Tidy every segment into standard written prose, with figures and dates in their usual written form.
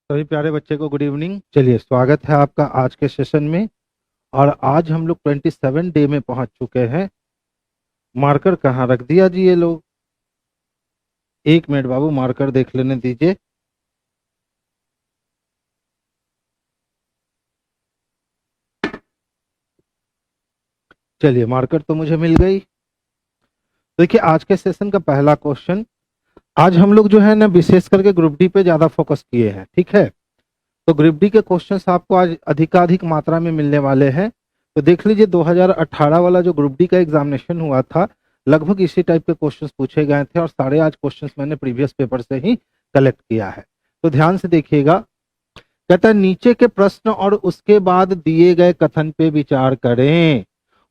सभी प्यारे बच्चे को गुड इवनिंग। चलिए, स्वागत है आपका आज के सेशन में। और आज हम लोग 27 डे में पहुंच चुके हैं। मार्कर कहाँ रख दिया जी ये लोग? एक मिनट बाबू, मार्कर देख लेने दीजिए। चलिए, मार्कर तो मुझे मिल गई। देखिए, आज के सेशन का पहला क्वेश्चन। आज हम लोग जो है ना विशेष करके ग्रुप डी पे ज्यादा फोकस किए हैं, ठीक है। तो ग्रुप डी के क्वेश्चंस आपको आज अधिकाधिक मात्रा में मिलने वाले हैं। तो देख लीजिए, 2018 वाला जो ग्रुप डी का एग्जामिनेशन हुआ था, लगभग इसी टाइप के क्वेश्चंस पूछे गए थे और सारे आज क्वेश्चंस मैंने प्रीवियस पेपर से ही कलेक्ट किया है। तो ध्यान से देखिएगा। कहता है नीचे के प्रश्न और उसके बाद दिए गए कथन पे विचार करें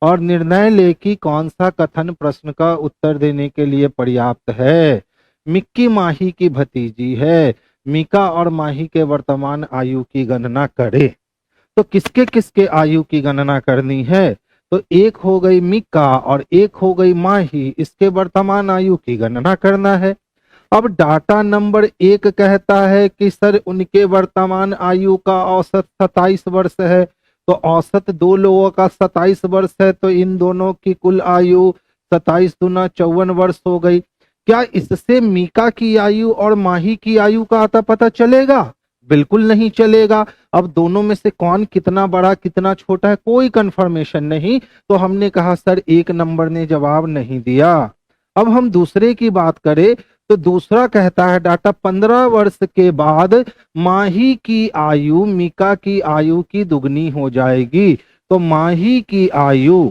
और निर्णय ले कि कौन सा कथन प्रश्न का उत्तर देने के लिए पर्याप्त है। मिक्की माही की भतीजी है। मीका और माही के वर्तमान आयु की गणना करे। तो किसके किसके आयु की गणना करनी है? तो एक हो गई मीका और एक हो गई माही, इसके वर्तमान आयु की गणना करना है। अब डाटा नंबर 1 कहता है कि सर उनके वर्तमान आयु का औसत 27 वर्ष है। तो औसत दो लोगों का 27 वर्ष है, तो इन दोनों की कुल आयु 27 दूना 54 वर्ष हो गई। क्या इससे मीका की आयु और माही की आयु का आता पता चलेगा? बिल्कुल नहीं चलेगा। अब दोनों में से कौन कितना बड़ा कितना छोटा है, कोई कंफर्मेशन नहीं। तो हमने कहा सर 1 नंबर ने जवाब नहीं दिया। अब हम दूसरे की बात करें तो दूसरा कहता है डाटा 15 वर्ष के बाद माही की आयु मीका की आयु की दुगनी हो जाएगी। तो माही की आयु,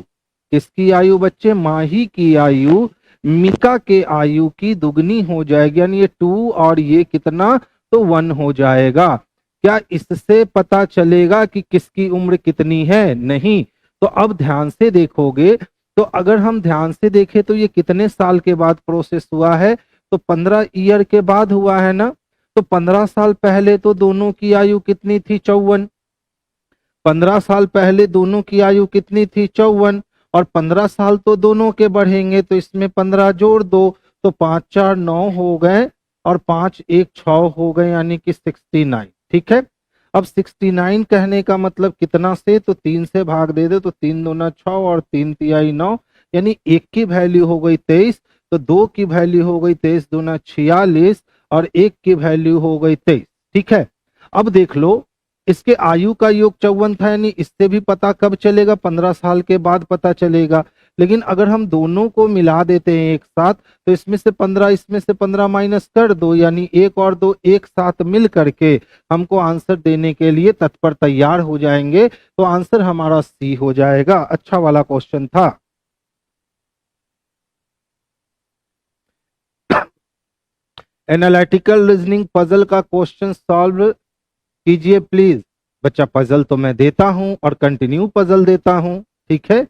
किसकी आयु बच्चे? माही की आयु मीका के आयु की दुगनी हो जाएगी, यानी ये 2 और ये कितना, तो 1 हो जाएगा। क्या इससे पता चलेगा कि किसकी उम्र कितनी है? नहीं। तो अब ध्यान से देखोगे तो अगर हम ध्यान से देखें तो ये कितने साल के बाद प्रोसेस हुआ है? तो 15 ईयर के बाद हुआ है ना। तो 15 साल पहले तो दोनों की आयु कितनी थी? 54। 15 साल पहले दोनों की आयु कितनी थी? 54। और 15 साल तो दोनों के बढ़ेंगे, तो इसमें 15 जोड़ दो, तो 5 4 9 हो गए और 5 1 6 हो गए, यानी कि 69। ठीक है। अब 69 कहने का मतलब कितना से? तो 3 से भाग दे दो, तो 3 दूना 6 और 3 तिहाई 9, यानी 1 की वैल्यू हो गई 23। तो 2 की वैल्यू हो गई 23 दूना 46 और 1 की वैल्यू हो गई 23। ठीक है। अब देख लो, इसके आयु का योग 54 था, यानी इससे भी पता कब चलेगा? 15 साल के बाद पता चलेगा। लेकिन अगर हम दोनों को मिला देते हैं एक साथ, तो इसमें से 15 इसमें से 15 माइनस कर दो, यानी 1 और 2 एक साथ मिल करके हमको आंसर देने के लिए तत्पर तैयार हो जाएंगे। तो आंसर हमारा सी हो जाएगा। अच्छा वाला क्वेश्चन था। एनालिटिकल रीजनिंग पजल का क्वेश्चन सॉल्व कीजिए प्लीज। बच्चा, पजल तो मैं देता हूं और कंटिन्यू पजल देता हूं, ठीक है।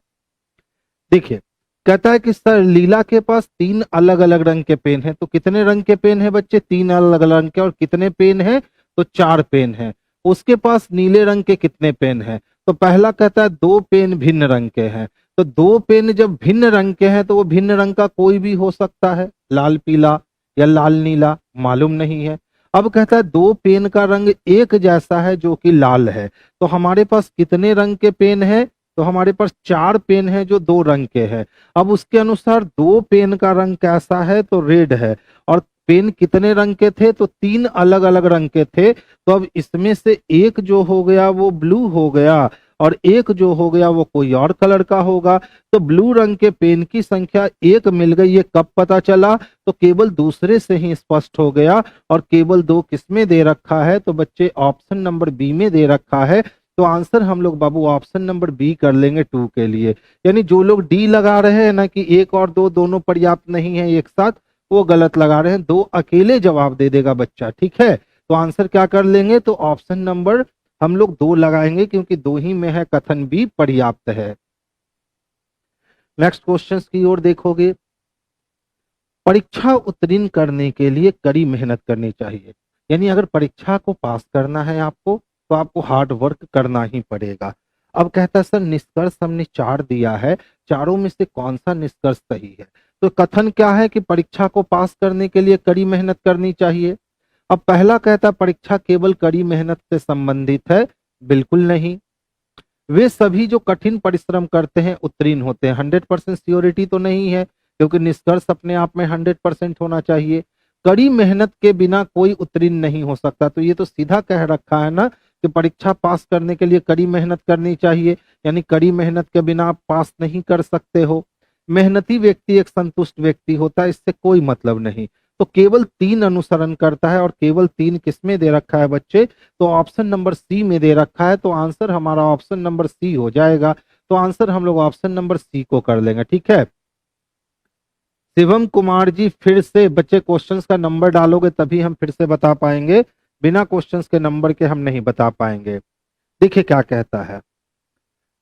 देखिए, कहता है कि सर लीला के पास 3 अलग अलग रंग के पेन हैं। तो कितने रंग के पेन हैं बच्चे? 3 अलग अलग रंग के। और कितने पेन हैं? तो 4 पेन हैं। उसके पास नीले रंग के कितने पेन हैं? तो पहला कहता है 2 पेन भिन्न रंग के हैं। तो 2 पेन जब भिन्न रंग के हैं तो वो भिन्न रंग का कोई भी हो सकता है, लाल पीला या लाल नीला, मालूम नहीं है। अब कहता है 2 पेन का रंग एक जैसा है जो कि लाल है। तो हमारे पास कितने रंग के पेन है? तो हमारे पास 4 पेन है जो 2 रंग के हैं। अब उसके अनुसार 2 पेन का रंग कैसा है? तो रेड है। और पेन कितने रंग के थे? तो 3 अलग अलग रंग के थे। तो अब इसमें से एक जो हो गया वो ब्लू हो गया और एक जो हो गया वो कोई और कलर का होगा। तो ब्लू रंग के पेन की संख्या 1 मिल गई। ये कब पता चला? तो केवल दूसरे से ही स्पष्ट हो गया। और केवल 2 किसमें दे रखा है? तो बच्चे ऑप्शन नंबर बी में दे रखा है। तो आंसर हम लोग बाबू ऑप्शन नंबर बी कर लेंगे 2 के लिए। यानी जो लोग डी लगा रहे हैं ना कि 1 और 2 दोनों पर्याप्त नहीं है एक साथ, वो गलत लगा रहे हैं। 2 अकेले जवाब दे देगा बच्चा, ठीक है। तो आंसर क्या कर लेंगे? तो ऑप्शन नंबर हम लोग 2 लगाएंगे, क्योंकि 2 ही में है, कथन भी पर्याप्त है। नेक्स्ट क्वेश्चन की ओर देखोगे। परीक्षा उत्तीर्ण करने के लिए कड़ी मेहनत करनी चाहिए। यानी अगर परीक्षा को पास करना है आपको, तो आपको हार्ड वर्क करना ही पड़ेगा। अब कहता है सर निष्कर्ष हमने 4 दिया है, चारों में से कौन सा निष्कर्ष सही है? तो कथन क्या है कि परीक्षा को पास करने के लिए कड़ी मेहनत करनी चाहिए। अब पहला कहता परीक्षा केवल कड़ी मेहनत से संबंधित है, बिल्कुल नहीं। वे सभी जो कठिन परिश्रम करते हैं उत्तीर्ण होते हैं, 100% सियोरिटी तो नहीं है, क्योंकि निष्कर्ष अपने आप में 100% होना चाहिए। कड़ी मेहनत के बिना कोई उत्तीर्ण नहीं हो सकता, तो ये तो सीधा कह रखा है ना कि परीक्षा पास करने के लिए कड़ी मेहनत करनी चाहिए, यानी कड़ी मेहनत के बिना आप पास नहीं कर सकते हो। मेहनती व्यक्ति एक संतुष्ट व्यक्ति होता है, इससे कोई मतलब नहीं। तो केवल 3 अनुसरण करता है, और केवल 3 किसमें दे रखा है बच्चे, तो ऑप्शन नंबर सी में दे रखा है। तो आंसर हमारा ऑप्शन नंबर सी हो जाएगा। तो आंसर हम लोग ऑप्शन नंबर सी को कर लेंगे, ठीक है। शिवम कुमार जी, फिर से बच्चे क्वेश्चंस का नंबर डालोगे तभी हम फिर से बता पाएंगे, बिना क्वेश्चंस के नंबर के हम नहीं बता पाएंगे। देखिए क्या कहता है,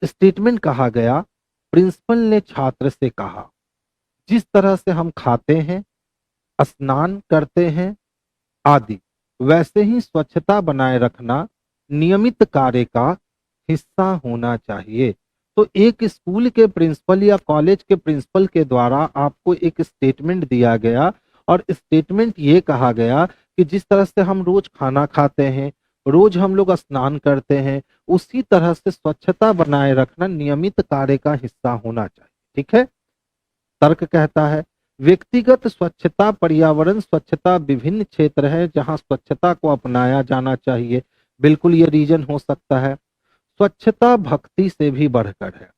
स्टेटमेंट कहा गया, प्रिंसिपल ने छात्र से कहा, जिस तरह से हम खाते हैं, स्नान करते हैं आदि, वैसे ही स्वच्छता बनाए रखना नियमित कार्य का हिस्सा होना चाहिए। तो एक स्कूल के प्रिंसिपल या कॉलेज के प्रिंसिपल के द्वारा आपको एक स्टेटमेंट दिया गया, और स्टेटमेंट ये कहा गया कि जिस तरह से हम रोज खाना खाते हैं, रोज हम लोग स्नान करते हैं, उसी तरह से स्वच्छता बनाए रखना नियमित कार्य का हिस्सा होना चाहिए, ठीक है। तर्क कहता है, व्यक्तिगत स्वच्छता, पर्यावरण स्वच्छता विभिन्न क्षेत्र है जहां स्वच्छता को अपनाया जाना चाहिए। बिल्कुल ये रीजन हो सकता है। स्वच्छता भक्ति से भी बढ़कर है,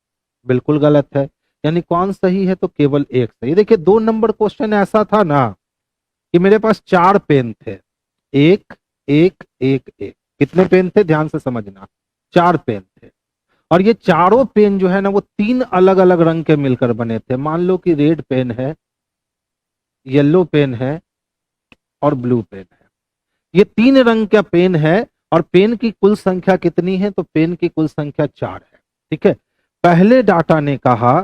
बिल्कुल गलत है। यानी कौन सही है, तो केवल एक सही। देखिए 2 नंबर क्वेश्चन ऐसा था ना कि मेरे पास 4 पेन थे, एक एक एक एक, कितने पेन थे ध्यान से समझना, 4 पेन थे। और ये चारों पेन जो है ना वो 3 अलग अलग रंग के मिलकर बने थे। मान लो कि रेड पेन है, येलो पेन है और ब्लू पेन है। ये 3 रंग का पेन है, और पेन की कुल संख्या कितनी है, तो पेन की कुल संख्या 4 है, ठीक है। पहले डाटा ने कहा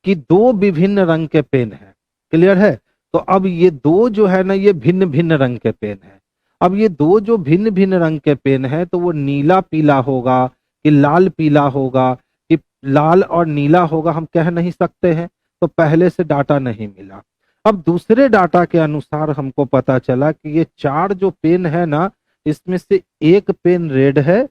कि 2 विभिन्न रंग के पेन है, क्लियर है। तो अब ये 2 जो है ना ये भिन्न भिन्न रंग के पेन है। अब ये 2 जो भिन्न भिन्न रंग के पेन है, तो वो नीला पीला होगा कि लाल पीला होगा कि लाल और नीला होगा, हम कह नहीं सकते हैं। तो पहले से डाटा नहीं मिला। अब दूसरे डाटा के अनुसार हमको पता चला कि ये 4 जो पेन है ना, इसमें से एक पेन रेड है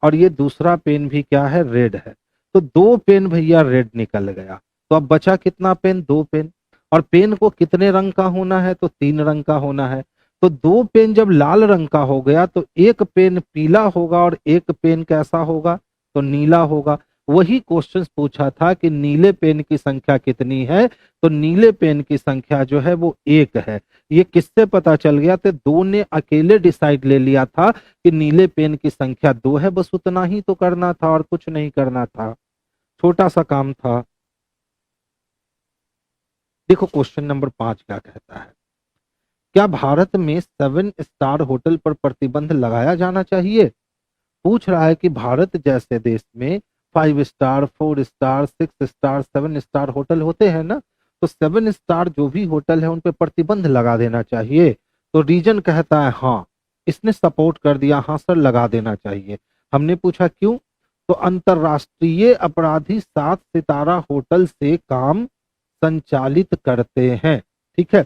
और ये दूसरा पेन भी क्या है, रेड है। तो 2 पेन भैया रेड निकल गया। तो अब बचा कितना पेन, 2 पेन। और पेन को कितने रंग का होना है, तो 3 रंग का होना है। तो 2 पेन जब लाल रंग का हो गया, तो एक पेन पीला होगा और एक पेन कैसा होगा, तो नीला होगा। वही क्वेश्चन पूछा था कि नीले पेन की संख्या कितनी है, तो नीले पेन की संख्या जो है वो 1 है। ये किससे पता चल गया, तो 2 ने अकेले डिसाइड ले लिया था कि नीले पेन की संख्या 2 है, बस उतना ही तो करना था और कुछ नहीं करना था, छोटा सा काम था। देखो क्वेश्चन नंबर 5 क्या कहता है, क्या भारत में 7 स्टार होटल पर प्रतिबंध लगाया जाना चाहिए। पूछ रहा है कि भारत जैसे देश में 5 star, 4 star, 6 star, 7 star hotel होते हैं ना, तो 7 स्टार जो भी होटल है उन पर प्रतिबंध लगा देना चाहिए। तो रीजन कहता है हाँ, इसने सपोर्ट कर दिया, हाँ सर लगा देना चाहिए। हमने पूछा क्यों, तो अंतरराष्ट्रीय अपराधी 7 सितारा होटल से काम संचालित करते हैं, ठीक है।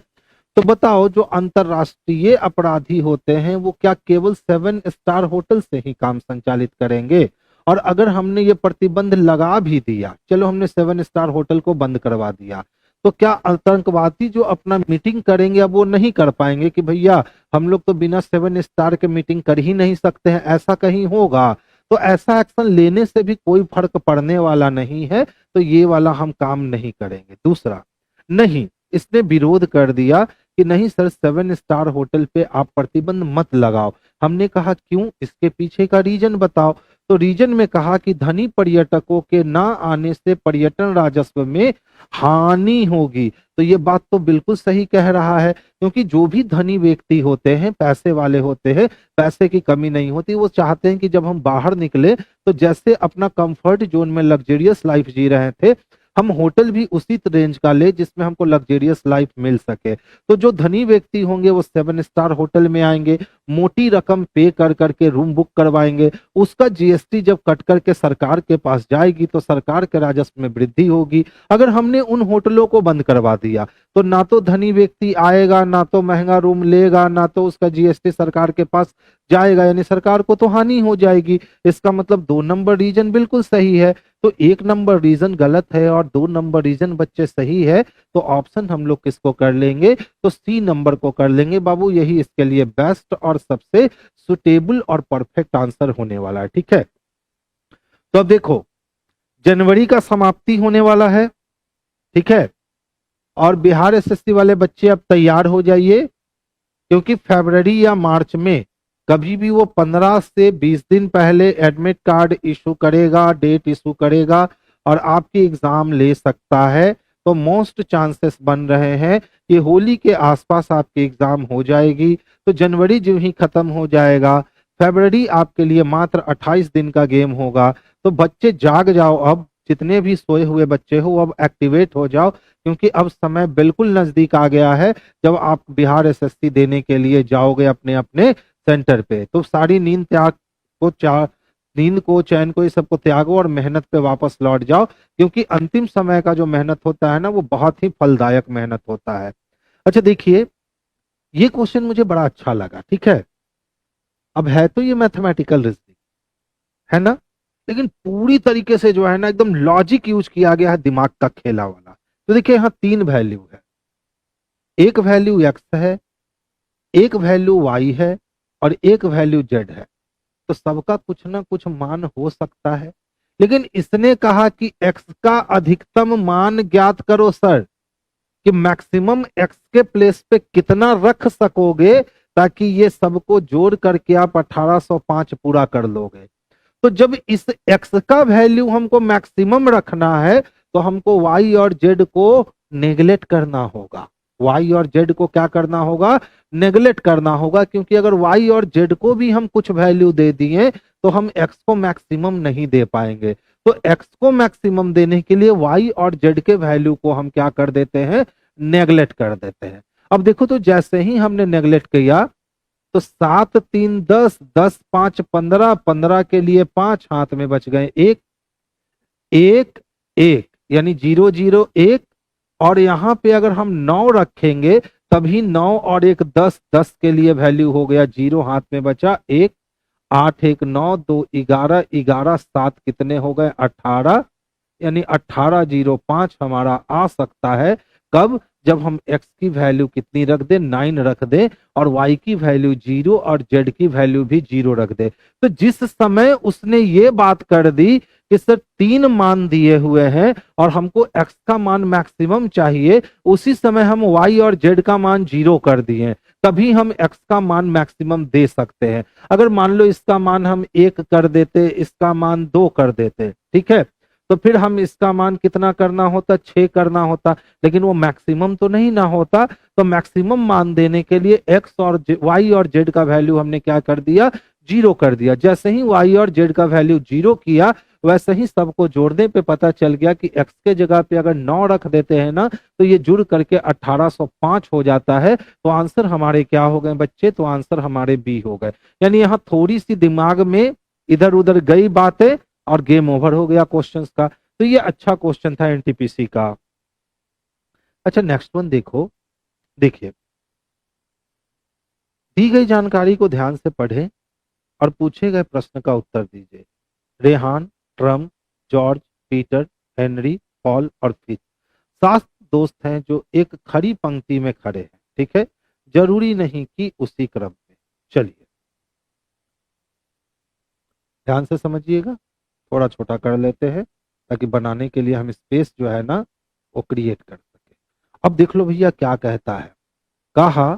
तो बताओ जो अंतरराष्ट्रीय अपराधी होते हैं वो क्या केवल 7 स्टार होटल से ही काम संचालित करेंगे। और अगर हमने ये प्रतिबंध लगा भी दिया, चलो हमने 7 स्टार होटल को बंद करवा दिया, तो क्या आतंकवादी जो अपना मीटिंग करेंगे अब वो नहीं कर पाएंगे कि भैया हम लोग तो बिना 7 स्टार के मीटिंग कर ही नहीं सकते हैं, ऐसा कहीं होगा। तो ऐसा एक्शन लेने से भी कोई फर्क पड़ने वाला नहीं है, तो ये वाला हम काम नहीं करेंगे। दूसरा, नहीं, इसने विरोध कर दिया कि नहीं सर 7 स्टार होटल पे आप प्रतिबंध मत लगाओ। हमने कहा क्यों, इसके पीछे का रीजन बताओ। तो रीजन में कहा कि धनी पर्यटकों के ना आने से पर्यटन राजस्व में हानि होगी। तो ये बात तो बिल्कुल सही कह रहा है, क्योंकि जो भी धनी व्यक्ति होते हैं, पैसे वाले होते हैं, पैसे की कमी नहीं होती, वो चाहते हैं कि जब हम बाहर निकले तो जैसे अपना कंफर्ट जोन में लग्जरियस लाइफ जी रहे थे, हम होटल भी उसी रेंज का ले जिसमें हमको लग्जरियस लाइफ मिल सके। तो जो धनी व्यक्ति होंगे वो 7 स्टार होटल में आएंगे, मोटी रकम पे कर करके रूम बुक करवाएंगे, उसका जीएसटी जब कट करके सरकार के पास जाएगी तो सरकार के राजस्व में वृद्धि होगी। अगर हमने उन होटलों को बंद करवा दिया तो ना तो धनी व्यक्ति आएगा, ना तो महंगा रूम लेगा, ना तो उसका जीएसटी सरकार के पास जाएगा, यानी सरकार को तो हानि हो जाएगी। इसका मतलब 2 नंबर रीजन बिल्कुल सही है। तो 1 नंबर रीजन गलत है और 2 नंबर रीजन बच्चे सही है। तो ऑप्शन हम लोग किसको कर लेंगे, तो सी नंबर को कर लेंगे बाबू, यही इसके लिए बेस्ट और सबसे सुटेबल और परफेक्ट आंसर होने वाला है। ठीक है, तो अब देखो जनवरी का समाप्ति होने वाला है, ठीक है, और बिहार एसएससी वाले बच्चे अब तैयार हो जाइए, क्योंकि फरवरी या मार्च में कभी भी वो 15 से 20 दिन पहले एडमिट कार्ड इशू करेगा, डेट इशू करेगा और आपकी एग्जाम ले सकता है। तो मोस्ट चांसेस बन रहे हैं कि होली के आसपास आपकी एग्जाम हो जाएगी। तो जनवरी जो ही खत्म हो जाएगा, फरवरी आपके लिए मात्र 28 दिन का गेम होगा। तो बच्चे जाग जाओ, अब जितने भी सोए हुए बच्चे हो अब एक्टिवेट हो जाओ, क्योंकि अब समय बिल्कुल नजदीक आ गया है जब आप बिहार एसएससी देने के लिए जाओगे अपने अपने सेंटर पे। तो सारी नींद को चैन को ये सबको त्यागो और मेहनत पे वापस लौट जाओ, क्योंकि अंतिम समय का जो मेहनत होता है ना वो बहुत ही फलदायक मेहनत होता है। अच्छा देखिए, ये क्वेश्चन मुझे बड़ा अच्छा लगा। ठीक है, अब है तो ये मैथमेटिकल रीजनिंग है ना, लेकिन पूरी तरीके से जो है ना एकदम लॉजिक यूज किया गया है, दिमाग का खेला वाला। तो देखिए यहाँ 3 वैल्यू है, एक वैल्यू एक्स है, एक वैल्यू वाई है और एक वैल्यू जेड है। तो सबका कुछ ना कुछ मान हो सकता है, लेकिन इसने कहा कि एक्स का अधिकतम मान ज्ञात करो सर, कि मैक्सिमम एक्स के प्लेस पे कितना रख सकोगे ताकि ये सबको जोड़ करके आप 1805 पूरा कर लोगे। तो जब इस एक्स का वैल्यू हमको मैक्सिमम रखना है तो हमको वाई और जेड को नेगलेक्ट करना होगा। वाई और जेड को क्या करना होगा, नेगलेक्ट करना होगा, क्योंकि अगर वाई और जेड को भी हम कुछ वैल्यू दे दिए तो हम एक्स को मैक्सिमम नहीं दे पाएंगे। तो एक्स को मैक्सिमम देने के लिए वाई और जेड के वैल्यू को हम क्या कर देते हैं, नेगलेक्ट कर देते हैं। अब देखो, तो जैसे ही हमने नेगलेक्ट किया तो 7 3 10, 10 5 15, 15 के लिए 5 हाथ में बच गए, एक एक एक, यानी 0 0 1। और यहां पे अगर हम 9 रखेंगे तभी 9 और 1 10, 10 के लिए वैल्यू हो गया 0, हाथ में बचा 1। 8 1 9, 2 11, 11 7 कितने हो गए 18, यानी 1805 हमारा आ सकता है। कब, जब हम x की वैल्यू कितनी रख दे, 9 रख दे, और y की वैल्यू 0 और z की वैल्यू भी 0 रख दे। तो जिस समय उसने ये बात कर दी कि सर 3 मान दिए हुए हैं और हमको x का मान मैक्सिमम चाहिए, उसी समय हम y और z का मान 0 कर दिए, तभी हम x का मान मैक्सिमम दे सकते हैं। अगर मान लो इसका मान हम 1 कर देते, इसका मान 2 कर देते, ठीक है, तो फिर हम इसका मान कितना करना होता, 6 करना होता, लेकिन वो मैक्सिमम तो नहीं ना होता। तो मैक्सिमम मान देने के लिए एक्स और वाई और जेड का वैल्यू हमने क्या कर दिया, 0 कर दिया। जैसे ही वाई और जेड का वैल्यू 0 किया, वैसे ही सबको जोड़ने पे पता चल गया कि एक्स के जगह पे अगर 9 रख देते हैं ना तो ये जुड़ करके 1805 हो जाता है। तो आंसर हमारे क्या हो गए बच्चे, तो आंसर हमारे बी हो गए। यानी यहाँ थोड़ी सी दिमाग में इधर उधर गई बातें और गेम ओवर हो गया क्वेश्चंस का। तो ये अच्छा क्वेश्चन था एनटीपीसी का। अच्छा नेक्स्ट वन देखो, देखिए दी गई जानकारी को ध्यान से पढ़ें और पूछे गए प्रश्न का उत्तर दीजिए। रेहान, ट्रम, जॉर्ज, पीटर, हेनरी, पॉल और फिच 7 दोस्त हैं जो एक खड़ी पंक्ति में खड़े हैं, ठीक है, जरूरी नहीं कि उसी क्रम में। चलिए ध्यान से समझिएगा, थोड़ा छोटा कर लेते हैं ताकि बनाने के लिए हम स्पेस जो है ना वो क्रिएट कर सके। अब देख लो भैया क्या कहता है, कहा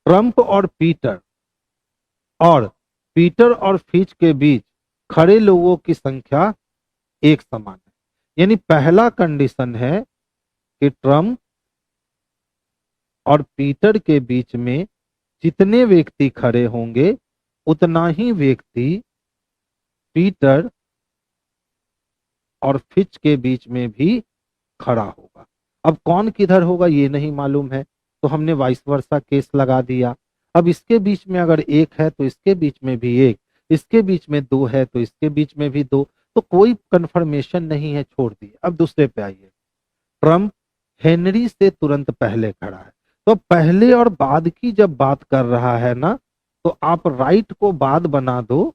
ट्रंप और पीटर और फिच के बीच खड़े लोगों की संख्या एक समान है। यानी पहला कंडीशन है कि ट्रंप और पीटर के बीच में जितने व्यक्ति खड़े होंगे उतना ही व्यक्ति पीटर और फिच के बीच में भी खड़ा होगा। अब कौन किधर होगा ये नहीं मालूम है, तो हमने वाइस वर्सा केस लगा दिया। अब इसके बीच में अगर एक है तो इसके बीच में भी एक, इसके बीच में दो है तो इसके बीच में भी दो, तो कोई कंफर्मेशन नहीं है, छोड़ दिए। अब दूसरे पे आइए। ट्रम्प हेनरी से तुरंत पहले खड़ा है, तो पहले और बाद की जब बात कर रहा है ना, तो आप राइट को बाद बना दो,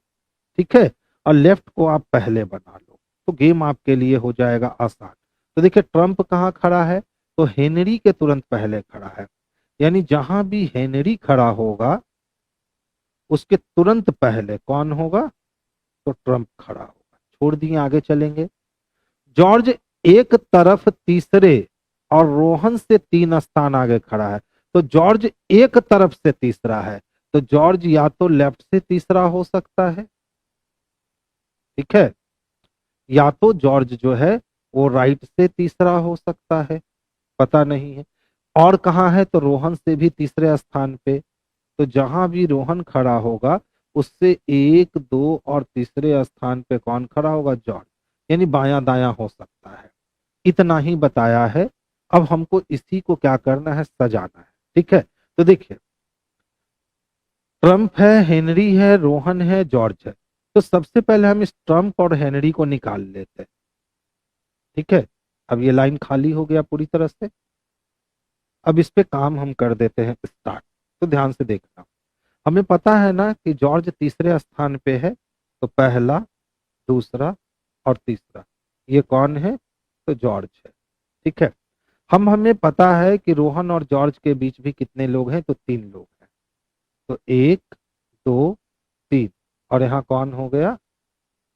ठीक है, और लेफ्ट को आप पहले बना लो, तो गेम आपके लिए हो जाएगा आसान। तो देखिए ट्रम्प कहाँ खड़ा है, तो हेनरी के तुरंत पहले खड़ा है, यानी जहां भी हेनरी खड़ा होगा उसके तुरंत पहले कौन होगा, तो ट्रम्प खड़ा होगा। छोड़ दिए, आगे चलेंगे। जॉर्ज एक तरफ तीसरे और रोहन से 3 स्थान आगे खड़ा है, तो जॉर्ज एक तरफ से तीसरा है, तो जॉर्ज या तो लेफ्ट से तीसरा हो सकता है, ठीक है, या तो जॉर्ज जो है वो राइट से तीसरा हो सकता है, पता नहीं है। और कहाँ है, तो रोहन से भी तीसरे स्थान पे, तो जहां भी रोहन खड़ा होगा उससे 1, 2 और तीसरे स्थान पे कौन खड़ा होगा, जॉर्ज, यानी बायां दायां हो सकता है। इतना ही बताया है। अब हमको इसी को क्या करना है, सजाना है, ठीक है। तो देखिए ट्रम्प है, हेनरी है, रोहन है, जॉर्ज है, तो सबसे पहले हम इस ट्रम्प और हेनरी को निकाल लेते हैं, ठीक है। अब ये लाइन खाली हो गया पूरी तरह से। अब इस पे काम हम कर देते हैं स्टार्ट। तो ध्यान से देखना, हमें पता है ना कि जॉर्ज तीसरे स्थान पे है, तो पहला, दूसरा और तीसरा, ये कौन है, तो जॉर्ज है, ठीक है। हमें पता है कि रोहन और जॉर्ज के बीच भी कितने लोग हैं, तो 3 लोग हैं, तो 1, 2, 3, और यहाँ कौन हो गया,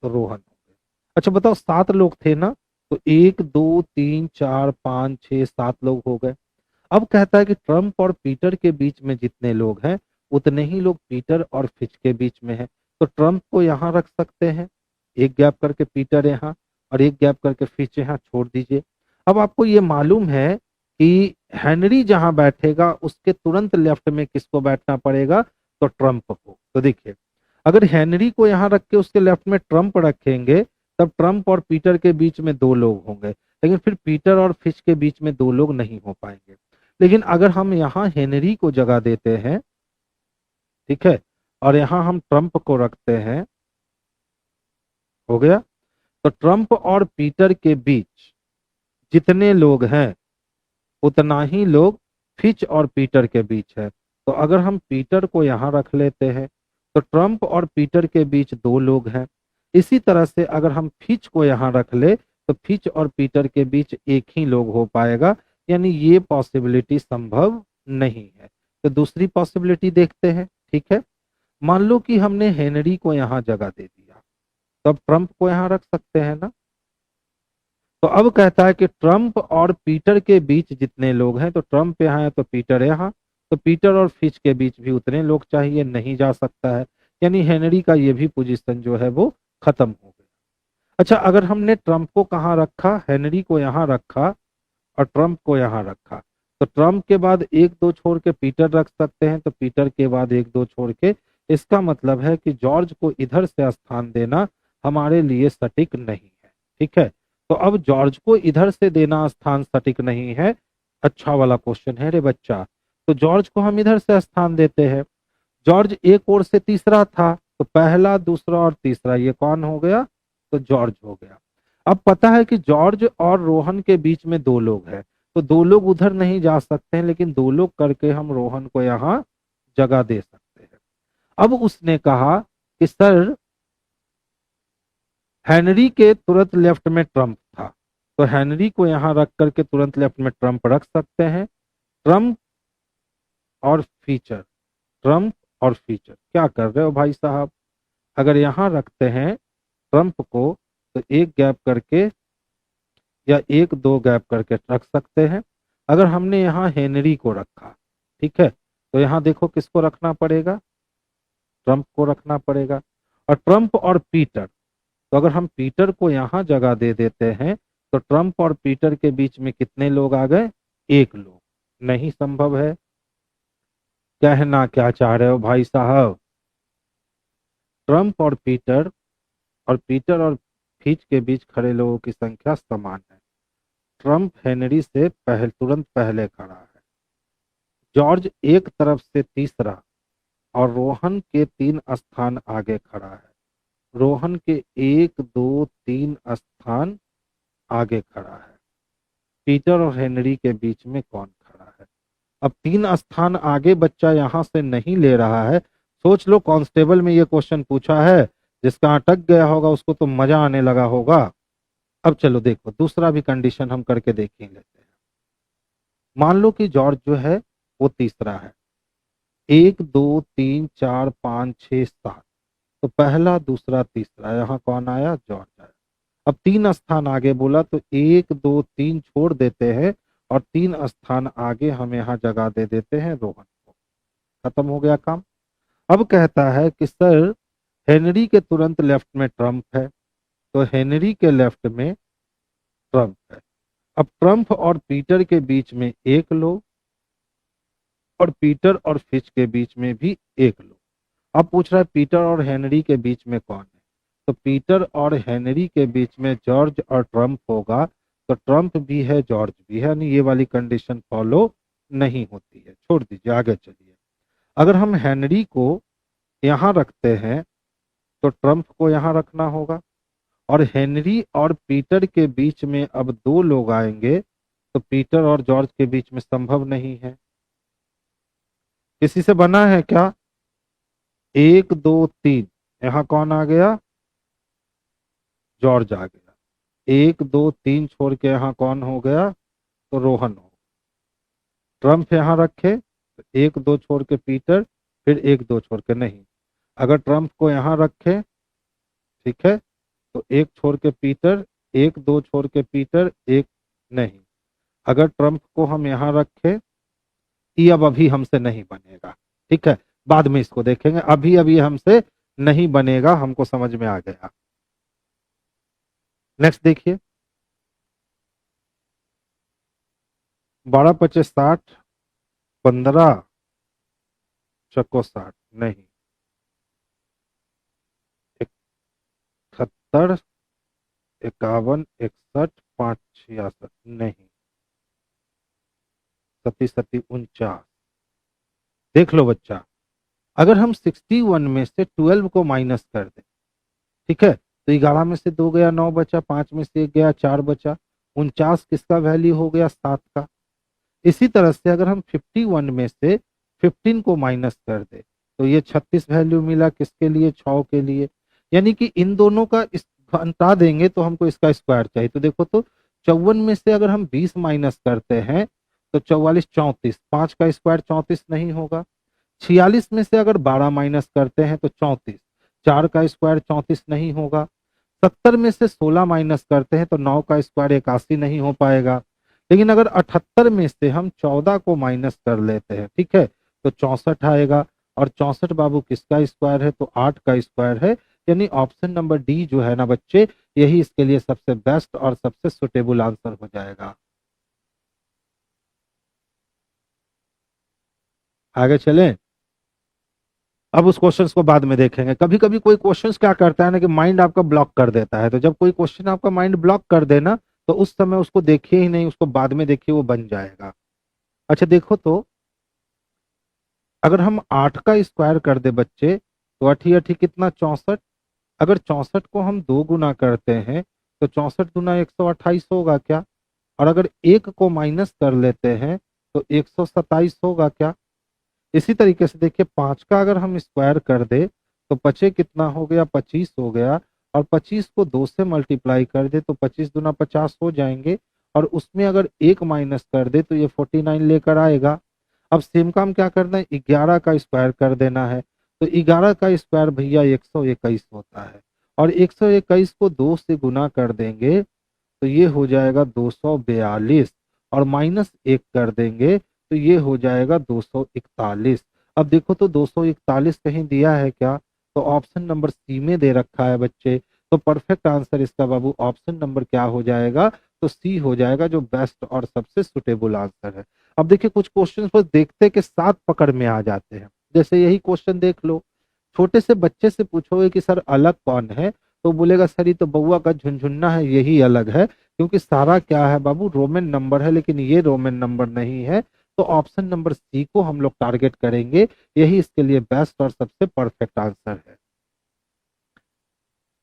तो रोहन हो गया। अच्छा बताओ 7 लोग थे ना, तो 1, 2, 3, 4, 5, 6, 7 लोग हो गए। अब कहता है कि ट्रम्प और पीटर के बीच में जितने लोग हैं उतने ही लोग पीटर और फिच के बीच में हैं, तो ट्रम्प को यहाँ रख सकते हैं, एक गैप करके पीटर यहाँ, और एक गैप करके फिच यहाँ, छोड़ दीजिए। अब आपको ये मालूम है कि हेनरी जहां बैठेगा उसके तुरंत लेफ्ट में किसको बैठना पड़ेगा, तो ट्रम्प को। तो देखिए अगर हेनरी को यहाँ रख के उसके लेफ्ट में ट्रम्प रखेंगे, तब ट्रम्प और पीटर के बीच में 2 लोग होंगे, लेकिन फिर पीटर और फिच के बीच में 2 लोग नहीं हो पाएंगे। लेकिन अगर हम यहाँ हेनरी को जगह देते हैं, ठीक है, और यहाँ हम ट्रम्प को रखते हैं, हो गया। तो ट्रम्प और पीटर के बीच जितने लोग हैं उतना ही लोग फिच और पीटर के बीच है, तो अगर हम पीटर को यहाँ रख लेते हैं तो ट्रम्प और पीटर के बीच 2 लोग हैं। इसी तरह से अगर हम फिच को यहाँ रख ले तो फिच और पीटर के बीच एक ही लोग हो पाएगा, यानी ये पॉसिबिलिटी संभव नहीं है। तो दूसरी पॉसिबिलिटी देखते हैं, ठीक है। मान लो कि हमने हेनरी को यहाँ जगह दे दिया, तो अब ट्रम्प को यहाँ रख सकते हैं ना। तो अब कहता है कि ट्रम्प और पीटर के बीच जितने लोग हैं, तो ट्रम्प यहाँ है तो पीटर यहाँ, तो पीटर और फिच के बीच भी उतने लोग चाहिए, नहीं जा सकता है, यानी हेनरी का ये भी पोजीशन जो है वो खत्म हो गया। अच्छा अगर हमने ट्रम्प को कहाँ रखा, हेनरी को यहाँ रखा और ट्रम्प को यहाँ रखा, तो ट्रम्प के बाद 1, 2 छोड़ के पीटर रख सकते हैं, तो पीटर के बाद 1, 2 छोड़ के, इसका मतलब है कि जॉर्ज को इधर से स्थान देना हमारे लिए सटीक नहीं है, ठीक है। तो अब जॉर्ज को इधर से देना स्थान सटीक नहीं है, अच्छा वाला क्वेश्चन है रे बच्चा। तो जॉर्ज को हम इधर से स्थान देते हैं, जॉर्ज एक ओर से तीसरा था, तो पहला, दूसरा और तीसरा, ये कौन हो गया, तो जॉर्ज हो गया। अब पता है कि जॉर्ज और रोहन के बीच में 2 लोग हैं, तो 2 लोग उधर नहीं जा सकते हैं, लेकिन 2 लोग करके हम रोहन को यहाँ जगह दे सकते हैं। अब उसने कहा कि सर हेनरी के तुरंत लेफ्ट में ट्रम्प था, तो हेनरी को यहाँ रख करके तुरंत लेफ्ट में ट्रम्प रख सकते हैं। ट्रम्प और फीचर, ट्रम्प और फीचर, क्या कर रहे हो भाई साहब, अगर यहाँ रखते हैं ट्रम्प को तो एक गैप करके या 1, 2 गैप करके रख सकते हैं। अगर हमने यहाँ हेनरी को रखा, ठीक है, तो यहाँ देखो किसको रखना पड़ेगा, ट्रम्प को रखना पड़ेगा। और ट्रम्प और पीटर, तो अगर हम पीटर को यहाँ जगह दे देते हैं तो ट्रम्प और पीटर के बीच में कितने लोग आ गए, 1 लोग, नहीं संभव है। कहना क्या चाह रहे हो भाई साहब, ट्रम्प और पीटर फिच के बीच खड़े लोगों की संख्या समान है। ट्रम्प हेनरी से तुरंत पहले खड़ा है। जॉर्ज एक तरफ से तीसरा और रोहन के 3 स्थान आगे खड़ा है। रोहन के 1 2 3 स्थान आगे खड़ा है। पीटर और हेनरी के बीच में कौन खड़ा है? अब 3 स्थान आगे बच्चा यहां से नहीं ले रहा है। सोच लो, कांस्टेबल में ये क्वेश्चन पूछा है, जिसका अटक गया होगा उसको तो मजा आने लगा होगा। अब चलो देखो, दूसरा भी कंडीशन हम करके देख ही लेते हैं। मान लो कि जॉर्ज जो है वो तीसरा है। 1 2 3 4 5 6 7, तो पहला दूसरा तीसरा, यहाँ कौन आया? जॉर्ज आया। अब 3 स्थान आगे बोला तो 1 2 3 छोड़ देते हैं और 3 स्थान आगे हम यहाँ जगह दे देते हैं रोहन को। खत्म हो गया काम। अब कहता है कि सर हेनरी के तुरंत लेफ्ट में ट्रम्प है, तो हेनरी के लेफ्ट में ट्रम्प है। अब ट्रम्प और पीटर के बीच में 1 लो और पीटर और फिच के बीच में भी 1 लो। अब पूछ रहा है पीटर और हेनरी के बीच में कौन है? तो पीटर और हेनरी के बीच में जॉर्ज और ट्रम्प होगा, तो ट्रम्प भी है जॉर्ज भी है, यानी ये वाली कंडीशन फॉलो नहीं होती है। छोड़ दीजिए, आगे चलिए। अगर हम हेनरी को यहाँ रखते हैं तो ट्रम्प को यहाँ रखना होगा, और हेनरी और पीटर के बीच में अब 2 लोग आएंगे, तो पीटर और जॉर्ज के बीच में संभव नहीं है। किसी से बना है क्या? 1 2 3, यहाँ कौन आ गया? जॉर्ज आ गया। 1 2 3 छोड़ के यहाँ कौन हो गया? तो रोहन हो। ट्रम्प यहाँ रखे तो 1 2 छोड़ के पीटर, फिर 1 2 छोड़ के नहीं। अगर ट्रम्प को यहाँ रखे, ठीक है, तो 1 छोड़ के पीटर, 1 2 छोड़ के पीटर, 1 नहीं। अगर ट्रम्प को हम यहाँ रखे, ये अब अभी हमसे नहीं बनेगा, ठीक है, बाद में इसको देखेंगे। अभी अभी हमसे नहीं बनेगा, हमको समझ में आ गया। नेक्स्ट देखिए, 12 25 60, 15 चक्को 60 नहीं, 71 51 61 5 66 नहीं, 37 37 49। देख लो बच्चा, अगर हम 61 में से 12 को माइनस कर दें, ठीक है, तो 11 में से 2 गया, 9 बचा, 5 में से 1 गया, 4 बचा, 49 किसका वैल्यू हो गया? 7 का। इसी तरह से अगर हम 51 में से 15 को माइनस कर दे तो ये 36 वैल्यू मिला, किसके लिए? 6 के लिए। यानी कि इन दोनों का हटा देंगे तो हमको इसका स्क्वायर चाहिए। तो देखो, तो 54 में से अगर हम 20 माइनस करते हैं तो 44 34, 5 का स्क्वायर 34 नहीं होगा। 46 में से अगर 12 माइनस करते हैं तो 34, 4 का स्क्वायर 34 नहीं होगा। 70 में से 16 माइनस करते हैं तो 9 का स्क्वायर 81 नहीं हो पाएगा। लेकिन अगर 78 में से हम 14 को माइनस कर लेते हैं, ठीक है, तो 64 आएगा। और 64 बाबू किसका स्क्वायर है? तो 8 का स्क्वायर है। यानी ऑप्शन नंबर डी जो है ना बच्चे, यही इसके लिए सबसे बेस्ट और सबसे सुटेबल आंसर हो जाएगा। आगे चलें। अब उस क्वेश्चंस को बाद में देखेंगे। कभी कभी कोई क्वेश्चंस क्या करता है ना कि माइंड आपका ब्लॉक कर देता है। तो जब कोई क्वेश्चन आपका माइंड ब्लॉक कर देना, तो उस समय उसको देखिए ही नहीं, उसको बाद में देखिए, वो बन जाएगा। अच्छा देखो, तो अगर हम 8 का स्क्वायर कर दे बच्चे, तो 8 8 कितना? 64। अगर 64 को हम 2 गुना करते हैं तो 64 गुना 128 होगा क्या? और अगर 1 को माइनस कर लेते हैं तो 127 होगा क्या? इसी तरीके से देखिए, 5 का अगर हम स्क्वायर कर दे तो 5 कितना हो गया? 25 हो गया। और 25 को 2 से मल्टीप्लाई कर दे तो 25 दूना 50 हो जाएंगे। और उसमें अगर 1 माइनस कर दे तो ये 49 लेकर आएगा। अब सेम काम क्या करना है? 11 का स्क्वायर कर देना है। तो 11 का स्क्वायर भैया 121 होता है। और 121 को 2 से गुना कर देंगे तो ये हो जाएगा 242। और माइनस 1 कर देंगे तो ये हो जाएगा 241। अब देखो, तो 241 कहीं दिया है क्या? तो ऑप्शन नंबर सी में दे रखा है बच्चे। तो परफेक्ट आंसर इसका बाबू ऑप्शन नंबर क्या हो जाएगा? तो सी हो जाएगा, जो बेस्ट और सबसे सुटेबल आंसर है। अब देखिए, कुछ क्वेश्चन पर देखते के साथ पकड़ में आ जाते हैं। जैसे यही क्वेश्चन देख लो, छोटे से बच्चे से पूछोगे कि सर अलग कौन है, तो बोलेगा सर ये तो बउआ का झुनझुन्ना है, यही अलग है, क्योंकि सारा क्या है बाबू, रोमन नंबर है, लेकिन ये रोमन नंबर नहीं है। तो ऑप्शन नंबर सी को हम लोग टारगेट करेंगे, यही इसके लिए बेस्ट और सबसे परफेक्ट आंसर है।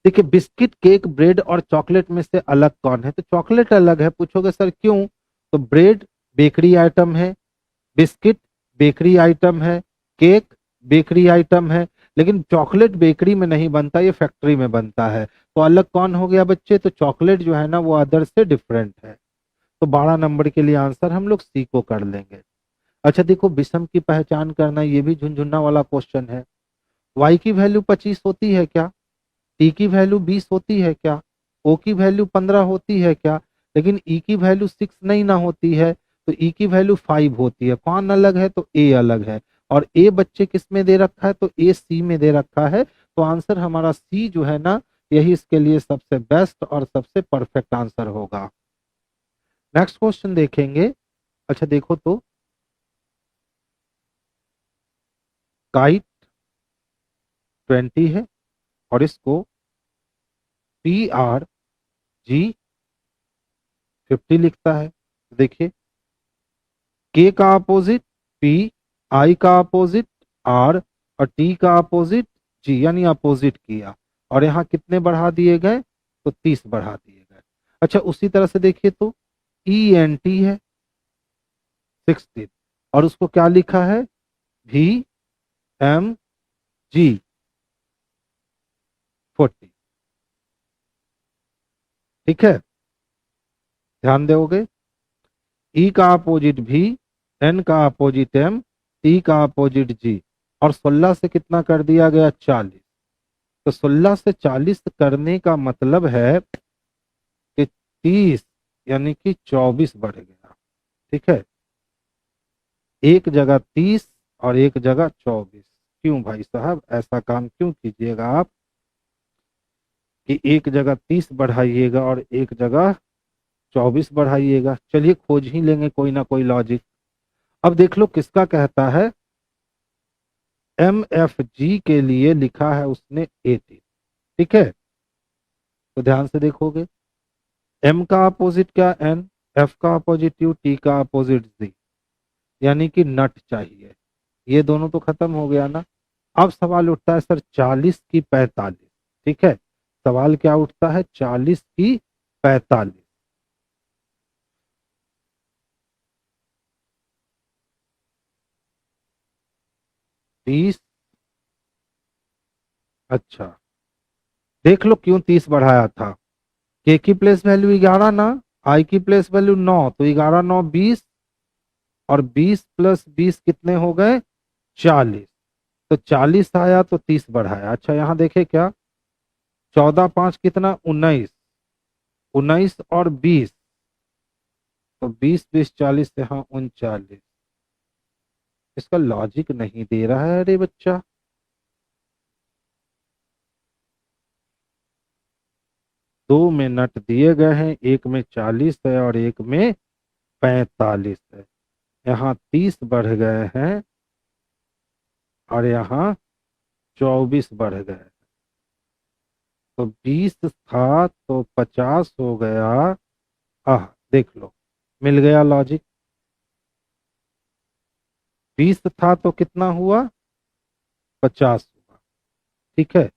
देखिए, बिस्किट, केक, ब्रेड और चॉकलेट में से अलग कौन है? तो चॉकलेट अलग है। पूछोगे सर क्यों? तो ब्रेड बेकरी आइटम है, बिस्किट बेकरी आइटम है, केक बेकरी आइटम है, लेकिन चॉकलेट बेकरी में नहीं बनता, ये फैक्ट्री में बनता है। तो अलग कौन हो गया बच्चे? तो चॉकलेट जो है ना वो अदर से डिफरेंट है। तो 12 नंबर के लिए आंसर हम लोग सी को कर लेंगे। अच्छा देखो, विषम की पहचान करना, ये भी झुनझुना वाला क्वेश्चन है। वाई की वैल्यू 25 होती है क्या? टी की वैल्यू 20 होती है क्या? ओ की वैल्यू 15 होती है क्या? लेकिन ई की वैल्यू 6 नहीं ना होती है, तो ई की वैल्यू 5 होती है। कौन अलग है? तो ए अलग है। और ए बच्चे किस में दे रखा है? तो ए सी में दे रखा है। तो आंसर हमारा सी जो है ना, यही इसके लिए सबसे बेस्ट और सबसे परफेक्ट आंसर होगा। नेक्स्ट क्वेश्चन देखेंगे। अच्छा देखो तो, काइट 20 है और इसको पी आर जी 50 लिखता है। देखिए, के का अपोजिट पी, आई का अपोजिट आर, और टी का अपोजिट जी, यानी अपोजिट किया। और यहाँ कितने बढ़ा दिए गए? तो 30 बढ़ा दिए गए। अच्छा उसी तरह से देखिए तो, ई एन टी है 16, और उसको क्या लिखा है? V M G 40। ठीक है, ध्यान दोगे। ई का अपोजिट भी, एन का अपोजिट एम, टी का अपोजिट जी, और 16 से कितना कर दिया गया? 40। तो 16 से 40 करने का मतलब है कि 30 यानी कि 24 बढ़ गया। ठीक है, एक जगह 30 और एक जगह 24। क्यों भाई साहब, ऐसा काम क्यों कीजिएगा आप कि एक जगह 30 बढ़ाइएगा और एक जगह 24 बढ़ाइएगा? चलिए खोज ही लेंगे कोई ना कोई लॉजिक। अब देख लो किसका कहता है, एम एफ जी के लिए लिखा है उसने 18। ठीक है, तो ध्यान से देखोगे, एम का अपोजिट क्या? एन, एफ का अपोजिट यू, टी का अपोजिट जी, यानी कि नट चाहिए। ये दोनों तो खत्म हो गया ना। अब सवाल उठता है सर 40 की 45। ठीक है, सवाल क्या उठता है? 40 की 45। 30। अच्छा देख लो क्यों 30 बढ़ाया था। के की प्लेस वैल्यू 11 ना, आई की प्लेस वैल्यू 9, तो 11 9 20, और 20 प्लस 20 कितने हो गए? 40। तो 40 आया तो 30 बढ़ाया। अच्छा यहाँ देखे क्या, 14 5 कितना? 19, 19 और 20, तो 20 20 40 से हाँ 39। इसका लॉजिक नहीं दे रहा है अरे बच्चा। दो में नट दिए गए हैं, एक में 40 है और एक में 45 है। यहाँ 30 बढ़ गए हैं और यहाँ 24 बढ़ गए। तो 20 था तो 50 हो गया। आह, देख लो, मिल गया लॉजिक। 20 था तो कितना हुआ? 50 हुआ। ठीक है,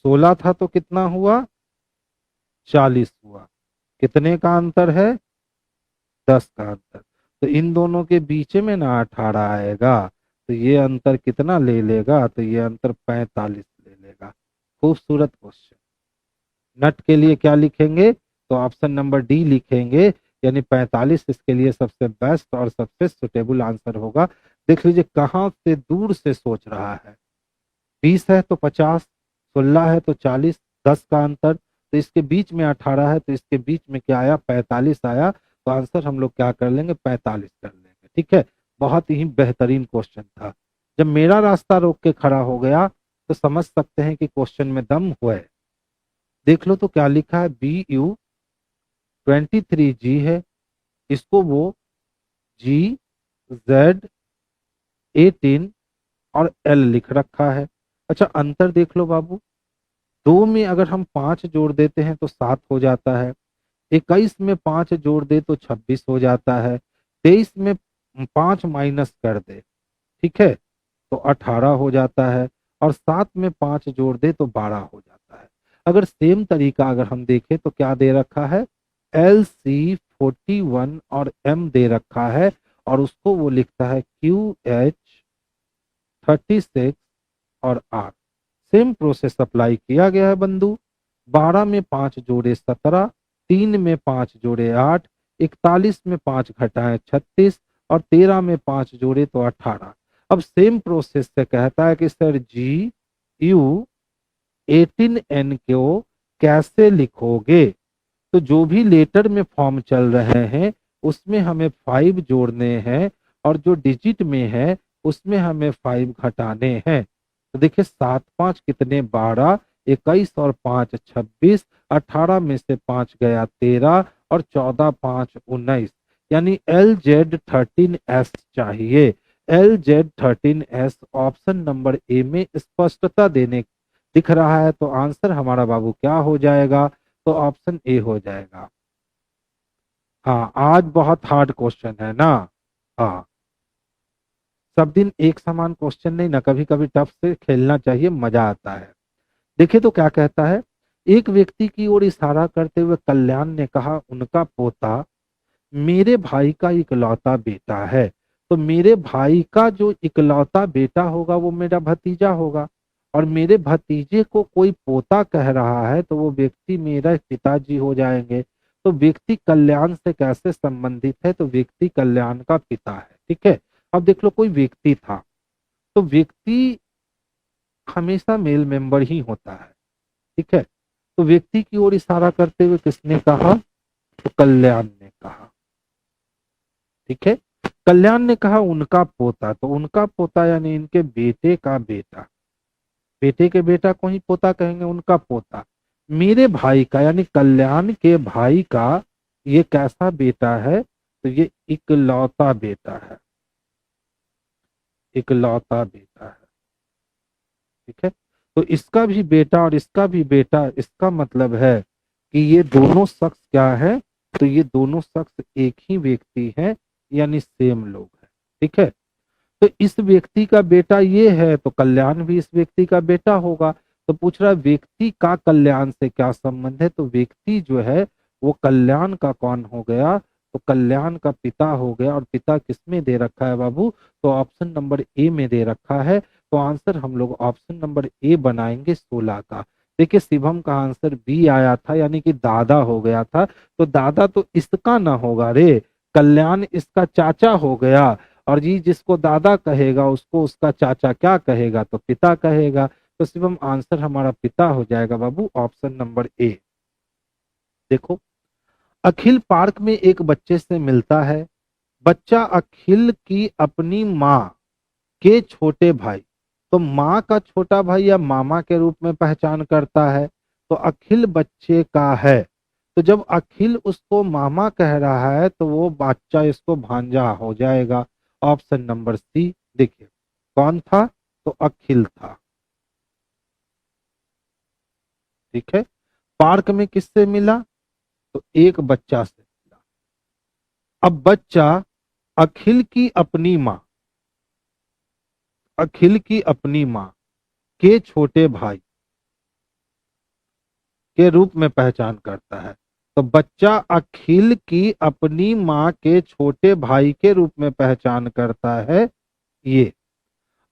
16 था तो कितना हुआ? 40 हुआ। कितने का अंतर है? 10 का अंतर। तो इन दोनों के बीच में ना 18 आएगा, तो ये अंतर कितना ले लेगा? तो ये अंतर 45 ले लेगा। खूबसूरत क्वेश्चन। नट के लिए क्या लिखेंगे? तो ऑप्शन नंबर डी लिखेंगे, यानी 45 इसके लिए सबसे बेस्ट और सबसे सुटेबल आंसर होगा। देख लीजिए कहाँ से दूर से सोच रहा है। 20 है तो 50, 16 है तो 40, 10 का अंतर, तो इसके बीच में 18 है, तो इसके बीच में क्या आया? 45 आया। तो आंसर हम लोग क्या कर लेंगे? 45 कर लेंगे। ठीक है, बहुत ही बेहतरीन क्वेश्चन था। जब मेरा रास्ता रोक के खड़ा हो गया तो समझ सकते हैं कि क्वेश्चन में दम हुआ है। देख लो तो क्या लिखा है, BU 23G है, इसको वो GZ 18 और L लिख रखा है। अच्छा अंतर देख लो बाबू, 2 में अगर हम 5 जोड़ देते हैं तो 7 हो जाता है, 21 में 5 जोड़ दे तो 26 हो जाता है, 23 में 5 माइनस कर दे, ठीक है, तो 18 हो जाता है, और 7 में 5 जोड़ दे तो 12 हो जाता है। अगर सेम तरीका अगर हम देखें तो क्या दे रखा है, LC 41 और M दे रखा है, और उसको वो लिखता है QH 36 और R। सेम प्रोसेस अप्लाई किया गया है बंधु। 12 में 5 जोड़े 17, 3 में 5 जोड़े 8, 41 में 5 घटाएं 36, और 13 में 5 जोड़े तो 18। अब सेम प्रोसेस से कहता है कि सर GU18N को कैसे लिखोगे। तो जो भी लेटर में फॉर्म चल रहे हैं उसमें हमें 5 जोड़ने हैं, और जो डिजिट में है उसमें हमें 5 घटाने हैं। तो देखिए 7 5 कितने 12, 21 और 5 26, 18 में से 5 गया 13, और 14 5 19, यानी LZ13S चाहिए। LZ13S ऑप्शन नंबर ए में स्पष्टता देने दिख रहा है, तो आंसर हमारा बाबू क्या हो जाएगा, तो ऑप्शन ए हो जाएगा। हाँ, आज बहुत हार्ड क्वेश्चन है ना। हाँ, सब दिन एक समान क्वेश्चन नहीं ना, कभी कभी टफ से खेलना चाहिए, मजा आता है। देखिए तो क्या कहता है, एक व्यक्ति की ओर इशारा करते हुए कल्याण ने कहा, उनका पोता मेरे भाई का इकलौता बेटा है। तो मेरे भाई का जो इकलौता बेटा होगा वो मेरा भतीजा होगा, और मेरे भतीजे को कोई पोता कह रहा है तो वो व्यक्ति मेरा पिताजी हो जाएंगे। तो व्यक्ति कल्याण से कैसे संबंधित है, तो व्यक्ति कल्याण का पिता है, ठीक है। अब देख लो, कोई व्यक्ति था, तो व्यक्ति हमेशा मेल मेंबर ही होता है, ठीक है। तो व्यक्ति की ओर इशारा करते हुए किसने कहा, तो कल्याण ने कहा, ठीक है। कल्याण ने कहा उनका पोता, तो उनका पोता यानी इनके बेटे का बेटा, बेटे के बेटा को ही पोता कहेंगे, उनका पोता। मेरे भाई का यानी कल्याण के भाई का ये कैसा बेटा है, तो ये इकलौता बेटा है, इकलौता बेटा है, ठीक है। तो इसका भी बेटा और इसका भी बेटा, इसका मतलब है कि ये दोनों शख्स क्या है, तो ये दोनों शख्स एक ही व्यक्ति है, यानी सेम लोग है, ठीक है। तो इस व्यक्ति का बेटा ये है, तो कल्याण भी इस व्यक्ति का बेटा होगा। तो पूछ रहा है व्यक्ति का कल्याण से क्या संबंध है, तो व्यक्ति जो है वो कल्याण का कौन हो गया, तो कल्याण का पिता हो गया। और पिता किसमें दे रखा है बाबू, तो ऑप्शन नंबर ए में दे रखा है। तो आंसर हम लोग ऑप्शन नंबर ए बनाएंगे 16 का। देखिए शिवम का आंसर बी आया था, यानी कि दादा हो गया था। तो दादा तो इसका ना होगा रे, कल्याण इसका चाचा हो गया, और जी जिसको दादा कहेगा उसको उसका चाचा क्या कहेगा, तो पिता कहेगा। तो शिवम आंसर हमारा पिता हो जाएगा बाबू, ऑप्शन नंबर ए। देखो, अखिल पार्क में एक बच्चे से मिलता है। बच्चा अखिल की अपनी माँ के छोटे भाई, तो माँ का छोटा भाई या मामा के रूप में पहचान करता है। तो अखिल बच्चे का है, तो जब अखिल उसको मामा कह रहा है तो वो बच्चा इसको भांजा हो जाएगा। Option number C. देखिए कौन था, तो अखिल था, ठीक है। पार्क में किससे मिला, तो एक बच्चा से मिला। अब बच्चा अखिल की अपनी माँ, अखिल की अपनी माँ के छोटे भाई के रूप में पहचान करता है। तो बच्चा अखिल की अपनी माँ के छोटे भाई के रूप में पहचान करता है ये।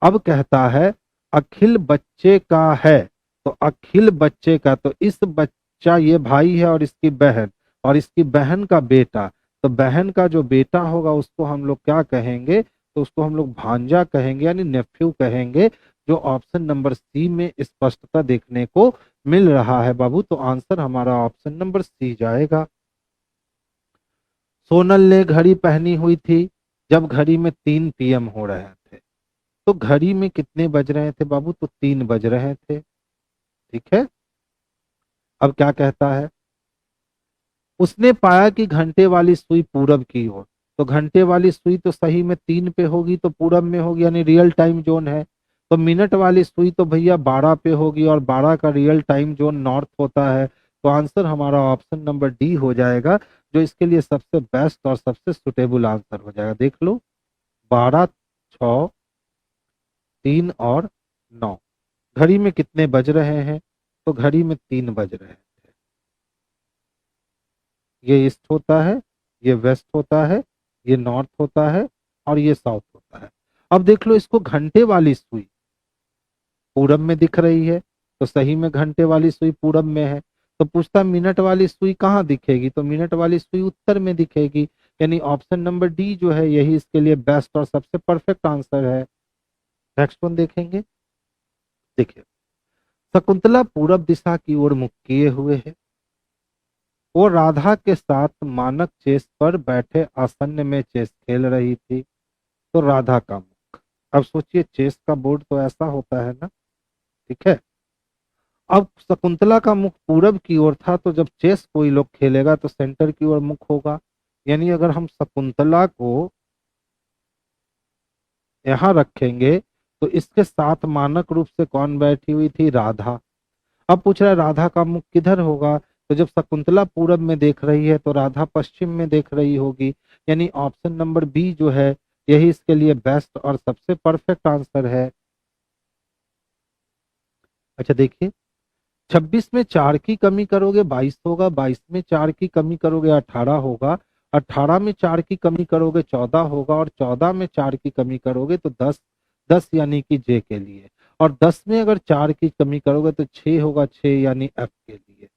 अब कहता है अखिल बच्चे का है, तो अखिल बच्चे का, तो इस बच्चा ये भाई है और इसकी बहन, और इसकी बहन का बेटा, तो बहन का जो बेटा होगा उसको हम लोग क्या कहेंगे, तो उसको हम लोग भांजा कहेंगे, यानी नेफ्यू कहेंगे। जो ऑप्शन नंबर सी में स्पष्टता देखने को मिल रहा है बाबू। तो आंसर हमारा ऑप्शन नंबर सी जाएगा। सोनल ने घड़ी पहनी हुई थी जब घड़ी में 3 PM हो रहे थे। तो घड़ी में कितने बज रहे थे बाबू, तो 3 बज रहे थे, ठीक है। अब क्या कहता है, उसने पाया कि घंटे वाली सुई पूरब की ओर, तो घंटे वाली सुई तो सही में 3 पे होगी तो पूरब में होगी, यानी रियल टाइम जोन है। तो मिनट वाली सुई तो भैया 12 पे होगी और 12 का रियल टाइम जोन नॉर्थ होता है। तो आंसर हमारा ऑप्शन नंबर डी हो जाएगा, जो इसके लिए सबसे बेस्ट और सबसे सुटेबल आंसर हो जाएगा। देख लो, 12, 6, 3 और 9। घड़ी में कितने बज रहे हैं? तो घड़ी में 3 बज रहे हैं। ये ईस्ट होता है, ये वेस्ट होता है, ये नॉर्थ होता है और ये साउथ होता है। अब देख लो, इसको घंटे वाली सुई पूरब में दिख रही है, तो सही में घंटे वाली सुई पूरब में है। तो पूछता मिनट वाली सुई कहाँ दिखेगी? तो मिनट वाली सुई उत्तर में दिखेगी। यानी ऑप्शन नंबर डी जो है यही इसके लिए बेस्ट और सबसे परफेक्ट आंसर है। नेक्स्ट वन देखेंगे। देखिए, शकुंतला पूरब दिशा की ओर मुख किए हुए है। वो राधा के साथ मानक चेस पर बैठे आसन्न में चेस खेल रही थी। तो राधा का मुख, अब सोचिए चेस का बोर्ड तो ऐसा होता है ना, ठीक है। अब शकुंतला का मुख पूरब की ओर था, तो जब चेस कोई लोग खेलेगा तो सेंटर की ओर मुख होगा। यानी अगर हम शकुंतला को यहाँ रखेंगे तो इसके साथ मानक रूप से कौन बैठी हुई थी? राधा। अब पूछ रहा है राधा का मुख किधर होगा? तो जब शकुंतला पूरब में देख रही है तो राधा पश्चिम में देख रही होगी। यानी ऑप्शन नंबर बी जो है यही इसके लिए बेस्ट और सबसे परफेक्ट आंसर है। अच्छा देखिए, 26 में 4 की कमी करोगे 22 होगा, 22 में 4 की कमी करोगे 18 होगा, 18 में 4 की कमी करोगे 14 होगा और 14 में 4 की कमी करोगे तो 10, 10 यानी कि जे के लिए। और 10 में अगर 4 की कमी करोगे तो 6 होगा, 6 यानी एफ के लिए।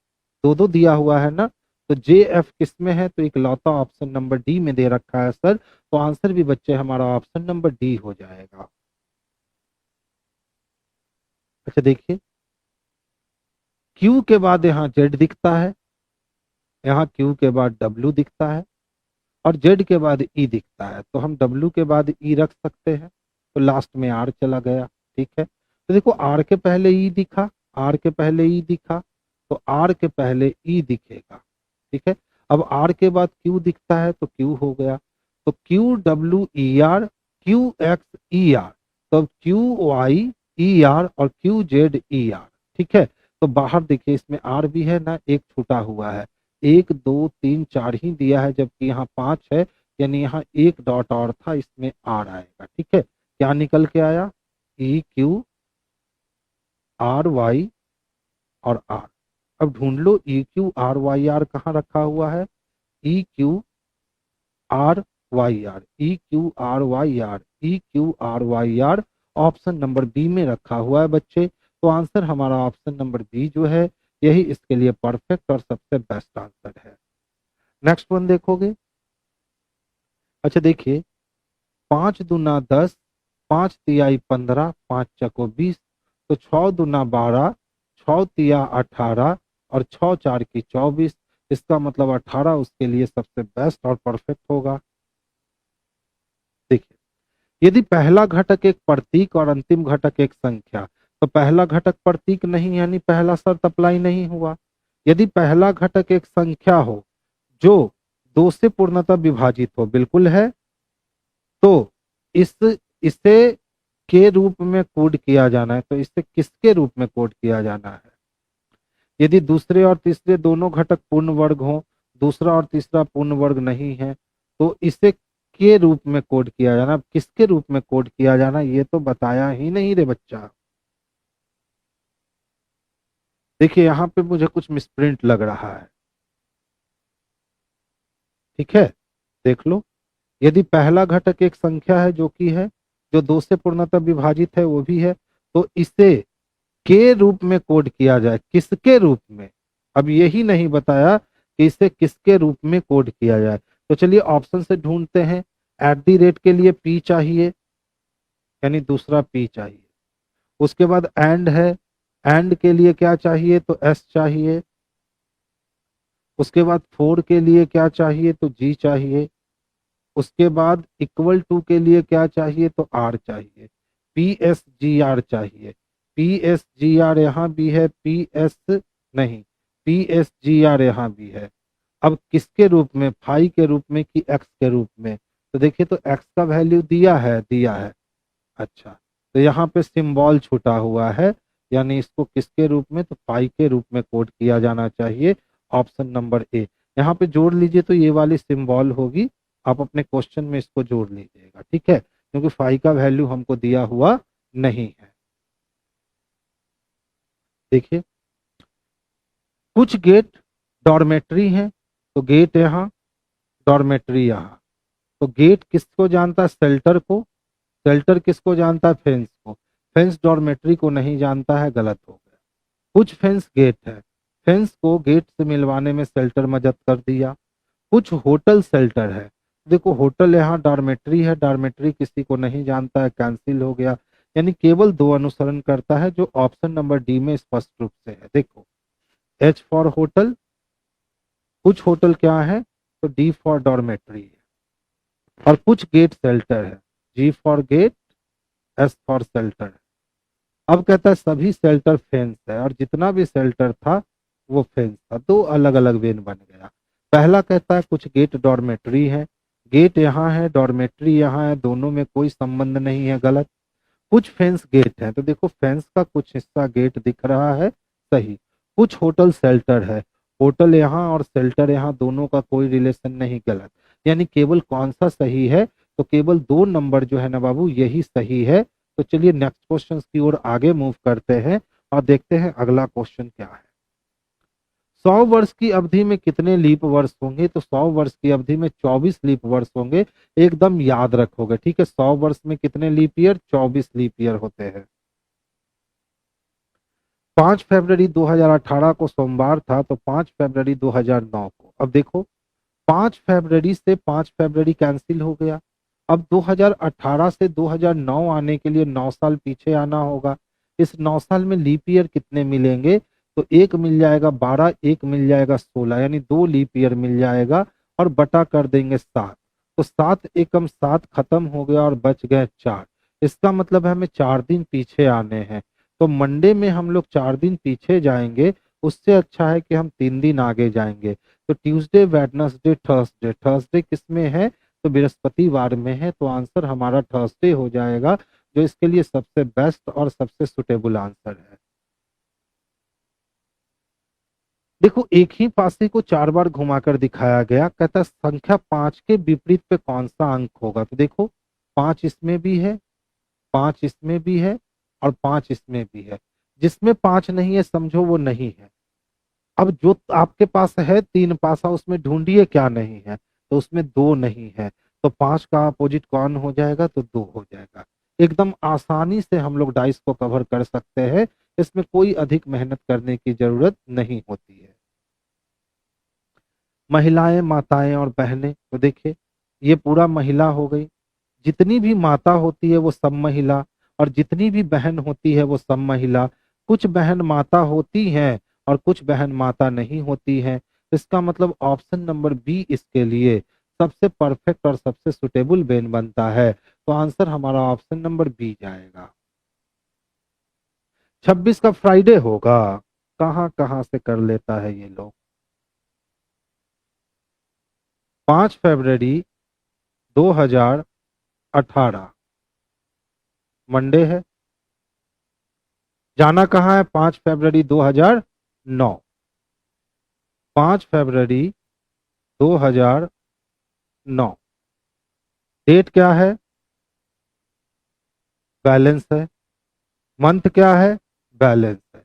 दो दो दिया हुआ है ना, तो जे एफ किस में है? तो इकलौता ऑप्शन नंबर डी में दे रखा है सर। तो आंसर भी बच्चे हमारा ऑप्शन नंबर डी हो जाएगा। अच्छा देखिए, क्यू के बाद यहाँ जेड दिखता है, यहाँ क्यू के बाद डब्ल्यू दिखता है और जेड के बाद ई दिखता है। तो हम डब्ल्यू के बाद ई रख सकते हैं, तो लास्ट में आर चला गया। ठीक है, तो देखो आर के पहले ई दिखा, आर के पहले ई दिखा, तो आर के पहले ई दिखेगा। ठीक है, अब आर के बाद क्यू दिखता है तो क्यू हो गया। तो Q W E R, Q x E R, तो क्यू वाई ई आर और क्यू जेड ई आर। ठीक है, तो बाहर देखिए इसमें आर भी है ना, एक छूटा हुआ है। 1 2 3 4 ही दिया है, जबकि यहाँ 5 है। यानी यहाँ एक डॉट और था, इसमें आर आएगा। ठीक है, क्या निकल के आया? ई क्यू आर वाई और आर। अब ढूंढ लो E Q R Y R कहाँ रखा हुआ है? E Q R Y R, E Q R Y R, E Q R Y R option number B में रखा हुआ है बच्चे। तो आंसर हमारा ऑप्शन नंबर बी जो है यही इसके लिए परफेक्ट और सबसे बेस्ट आंसर है। नेक्स्ट वन देखोगे। अच्छा देखिए, 5 दूना 10, 5 तिहाई 15, 5 चको 20, तो 6 दूना 12, 6 तिया 18 और 6 4 की 24। इसका मतलब 18 उसके लिए सबसे बेस्ट और परफेक्ट होगा। देखिए, यदि पहला घटक एक प्रतीक और अंतिम घटक एक संख्या, तो पहला घटक प्रतीक नहीं, यानी पहला शर्त अप्लाई नहीं हुआ। यदि पहला घटक एक संख्या हो जो 2 से पूर्णतः विभाजित हो, बिल्कुल है, तो इस इसे के रूप में कोड किया जाना है। तो इसे किसके रूप में कोड किया जाना है? यदि दूसरे और तीसरे दोनों घटक पूर्ण वर्ग हों, दूसरा और तीसरा पूर्ण वर्ग नहीं है, तो इसे के रूप में कोड किया जाना। अब किसके रूप में कोड किया जाना ये तो बताया ही नहीं रे बच्चा। देखिए यहाँ पे मुझे कुछ मिसप्रिंट लग रहा है। ठीक है, देख लो, यदि पहला घटक एक संख्या है जो कि है, जो 2 से पूर्णतः विभाजित है वो भी है, तो इसे के रूप में कोड किया जाए। किसके रूप में? अब यही नहीं बताया कि इसे किसके रूप में कोड किया जाए। तो चलिए ऑप्शन से ढूंढते हैं। एट दी रेट के लिए पी चाहिए, यानी दूसरा पी चाहिए। उसके बाद एंड है, एंड के लिए क्या चाहिए? तो एस चाहिए। उसके बाद फोर के लिए क्या चाहिए? तो जी चाहिए। उसके बाद इक्वल टू के लिए क्या चाहिए? तो आर चाहिए। पी एस जी आर चाहिए। पी एस जी आर यहाँ भी है, पी एस नहीं, पी एस जी आर यहाँ भी है। अब किसके रूप में? फाई के रूप में कि एक्स के रूप में? तो देखिए, तो एक्स का वैल्यू दिया है, दिया है। अच्छा, तो यहाँ पे सिंबल छूटा हुआ है, यानी इसको किसके रूप में, तो पाई के रूप में कोड किया जाना चाहिए। Option number A. यहाँ पे जोड़ लीजिए तो ये वाली सिंबल होगी, आप अपने क्वेश्चन में इसको जोड़ लीजिएगा, ठीक है, क्योंकि फाई का वैल्यू हमको दिया हुआ नहीं है। देखिए, कुछ गेट डॉर्मेट्री हैं, तो गेट यहाँ, डॉर्मेट्री यहाँ। तो गेट किसको जानता है, शेल्टर को। शेल्टर किसको जानता है, फेंस को। फेंस डॉर्मेट्री को नहीं जानता है, गलत हो गया। कुछ फेंस गेट है, फेंस को गेट से मिलवाने में शेल्टर मदद कर दिया। कुछ होटल शेल्टर है, देखो होटल यहाँ डॉर्मेट्री है, डॉर्मेट्री किसी को नहीं जानता है, कैंसिल हो गया। यानी केवल दो अनुसरण करता है, जो ऑप्शन नंबर डी में स्पष्ट रूप से है। देखो, एच फॉर होटल, कुछ होटल क्या है, तो डी फॉर डॉर्मेट्री है, और कुछ गेट शेल्टर है, G for gate, S for shelter है। अब कहता है सभी शेल्टर फेंस है, और जितना भी शेल्टर था वो फेंस था, दो अलग अलग वेन बन गया। पहला कहता है कुछ गेट डॉर्मेट्री है, गेट यहाँ है, डॉर्मेट्री यहाँ है, दोनों में कोई संबंध नहीं है, गलत। कुछ फेंस गेट है, तो देखो फेंस का कुछ हिस्सा गेट दिख रहा है, सही। कुछ होटल शेल्टर है, होटल यहाँ और शेल्टर यहाँ, दोनों का कोई रिलेशन नहीं, गलत। यानी केवल कौन सा सही है, तो केवल दो नंबर जो है ना बाबू, यही सही है। तो चलिए नेक्स्ट क्वेश्चन की ओर आगे मूव करते हैं और देखते हैं अगला क्वेश्चन क्या है। 100 वर्ष की अवधि में कितने लीप वर्ष होंगे, तो 100 वर्ष की अवधि में 24 लीप वर्ष होंगे, एकदम याद रखोगे, ठीक है। 100 वर्ष में कितने लीप ईयर, 24 लीप ईयर होते हैं। 5 फरवरी 2018 को सोमवार था, तो 5 फरवरी 2009 को, अब देखो 5 फरवरी से 5 फरवरी कैंसिल हो गया। अब 2018 से 2009 आने के लिए 9 साल पीछे आना होगा। इस 9 साल में लीप ईयर कितने मिलेंगे, तो एक मिल जाएगा 12, एक मिल जाएगा 16, यानी दो लीप ईयर मिल जाएगा, और बटा कर देंगे 7। तो 7 एकम 7 खत्म हो गया और बच गए 4। इसका मतलब है हमें 4 दिन पीछे आने हैं। तो मंडे में हम लोग 4 दिन पीछे जाएंगे, उससे अच्छा है कि हम 3 दिन आगे जाएंगे। तो ट्यूसडे, वेडनेसडे, थर्सडे, थर्सडे किस में है, तो बृहस्पतिवार में है, तो आंसर हमारा थर्सडे हो जाएगा, जो इसके लिए सबसे बेस्ट और सबसे सुटेबल आंसर है। देखो, एक ही पासे को 4 बार घुमाकर दिखाया गया, कहता है संख्या 5 के विपरीत पे कौन सा अंक होगा, तो देखो 5 इसमें भी है, 5 इसमें भी है, और 5 इसमें भी है। जिसमें 5 नहीं है समझो वो नहीं है। अब जो आपके पास है 3 पासा, उसमें ढूंढिए क्या नहीं है, तो उसमें 2 नहीं है। तो 5 का अपोजिट कौन हो जाएगा, तो 2 हो जाएगा। एकदम आसानी से हम लोग डाइस को कवर कर सकते हैं, इसमें कोई अधिक मेहनत करने की जरूरत नहीं होती है। महिलाएं, माताएं और बहनें, तो देखिए ये पूरा महिला हो गई। जितनी भी माता होती है वो सब महिला, और जितनी भी बहन होती है वो सब महिला। कुछ बहन माता होती हैं और कुछ बहन माता नहीं होती हैं। इसका मतलब ऑप्शन नंबर बी इसके लिए सबसे परफेक्ट और सबसे सुटेबल बहन बनता है। तो आंसर हमारा ऑप्शन नंबर बी जाएगा। 26 का फ्राइडे होगा, कहाँ कहाँ से कर लेता है ये लोग। 5 फरवरी 2018 मंडे है। जाना कहाँ है, 5 फरवरी 2009। 5 फरवरी 2009। डेट क्या है, बैलेंस है। मंथ क्या है, बैलेंस है।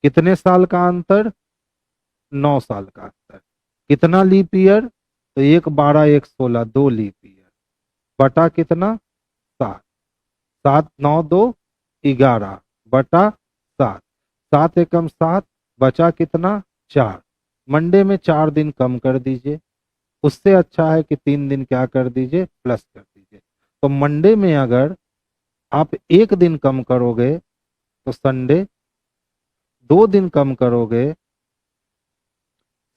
कितने साल का अंतर, 9 साल का अंतर। कितना लीप ईयर, तो 1 12 1 16, 2 लीप ईयर। बटा कितना, 7। 7 9 2 11 बटा 7। 7 एकम 7, बचा कितना, 4। मंडे में 4 दिन कम कर दीजिए, उससे अच्छा है कि 3 दिन क्या कर दीजिए, प्लस कर दीजिए। तो मंडे में अगर आप एक दिन कम करोगे तो संडे, 2 दिन कम करोगे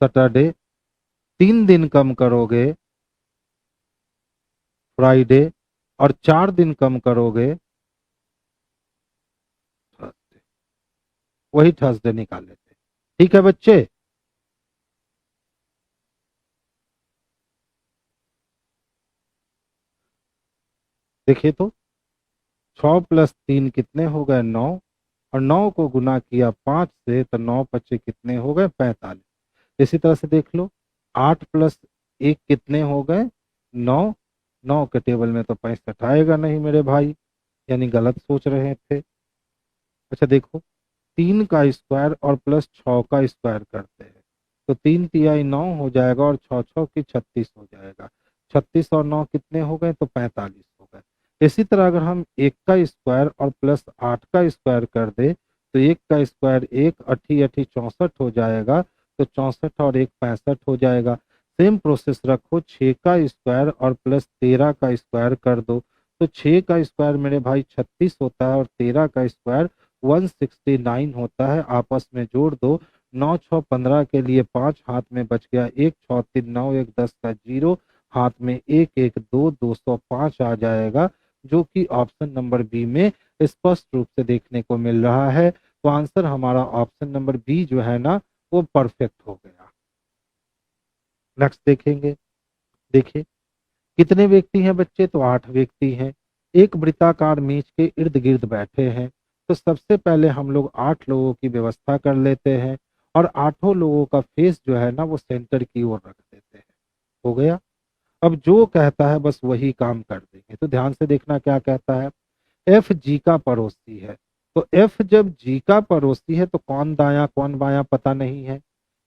सैटरडे, 3 दिन कम करोगे फ्राइडे, और 4 दिन कम करोगे थर्सडे। वही थर्सडे निकाल लेते। ठीक है बच्चे। देखिए तो 6+3 कितने हो गए 9, और 9 को गुना किया 5 से तो 9×5 कितने हो गए 45। इसी तरह से देख लो 8+1 कितने हो गए 9, 9 के टेबल में तो 65 आएगा नहीं मेरे भाई, यानी गलत सोच रहे थे। अच्छा देखो 3 का स्क्वायर और +6 का स्क्वायर करते हैं तो 3×3 9 हो जाएगा और 6×6 36 हो जाएगा। 36 और 9 कितने हो गए तो 45 हो गए। इसी तरह अगर हम 1 का स्क्वायर और +8 का स्क्वायर कर दे तो 1 का स्क्वायर 1 अठी अठी 64 हो जाएगा, तो 64 और 1 65 हो जाएगा। सेम प्रोसेस रखो 6 का स्क्वायर और +13 का स्क्वायर कर दो तो 6 का स्क्वायर मेरे भाई 36 होता है और 13 का स्क्वायर 169 होता है। आपस में जोड़ दो, 9 6 15 के लिए 5 हाथ में बच गया 1, 6 3 9 1 10 का 0, हाथ में 1 1 2 205 आ जाएगा, जो कि ऑप्शन नंबर बी में स्पष्ट रूप से देखने को मिल रहा है। तो आंसर हमारा ऑप्शन नंबर बी जो है ना वो परफेक्ट हो गया। नेक्स्ट देखेंगे। देखिए कितने व्यक्ति हैं बच्चे, तो 8 व्यक्ति हैं। एक वृत्ताकार मेज के इर्द गिर्द बैठे हैं। तो सबसे पहले हम लोग 8 लोगों की व्यवस्था कर लेते हैं और 8 लोगों का फेस जो है ना वो सेंटर की ओर रख देते हैं। हो गया। अब जो कहता है बस वही काम कर देंगे। तो ध्यान से देखना क्या कहता है। एफ जी का पड़ोसी है। तो एफ जब जी का पड़ोसी है तो कौन दाया कौन बाया पता नहीं है।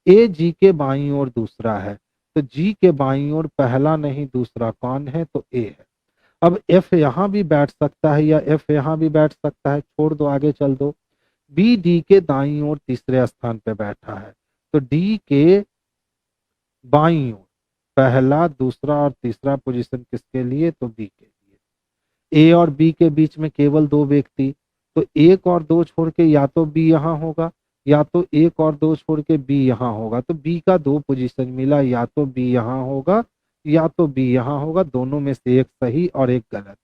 ए जी के बाईं ओर दूसरा है, तो जी के बाईं ओर पहला नहीं दूसरा कौन है, तो ए है। अब एफ यहां भी बैठ सकता है या एफ यहां भी बैठ सकता है, छोड़ दो आगे चल दो। बी डी के दाईं ओर तीसरे स्थान पे बैठा है, तो डी के बाईं ओर पहला दूसरा और तीसरा पोजीशन किसके लिए, तो बी के लिए। ए और बी के बीच में केवल 2 व्यक्ति, तो 1 और 2 छोड़ के या तो बी यहाँ होगा या तो 1 और 2 छोड़ के बी यहाँ होगा। तो बी का 2 पोजीशन मिला, या तो बी यहाँ होगा या तो बी यहाँ होगा, दोनों में से एक सही और एक गलत।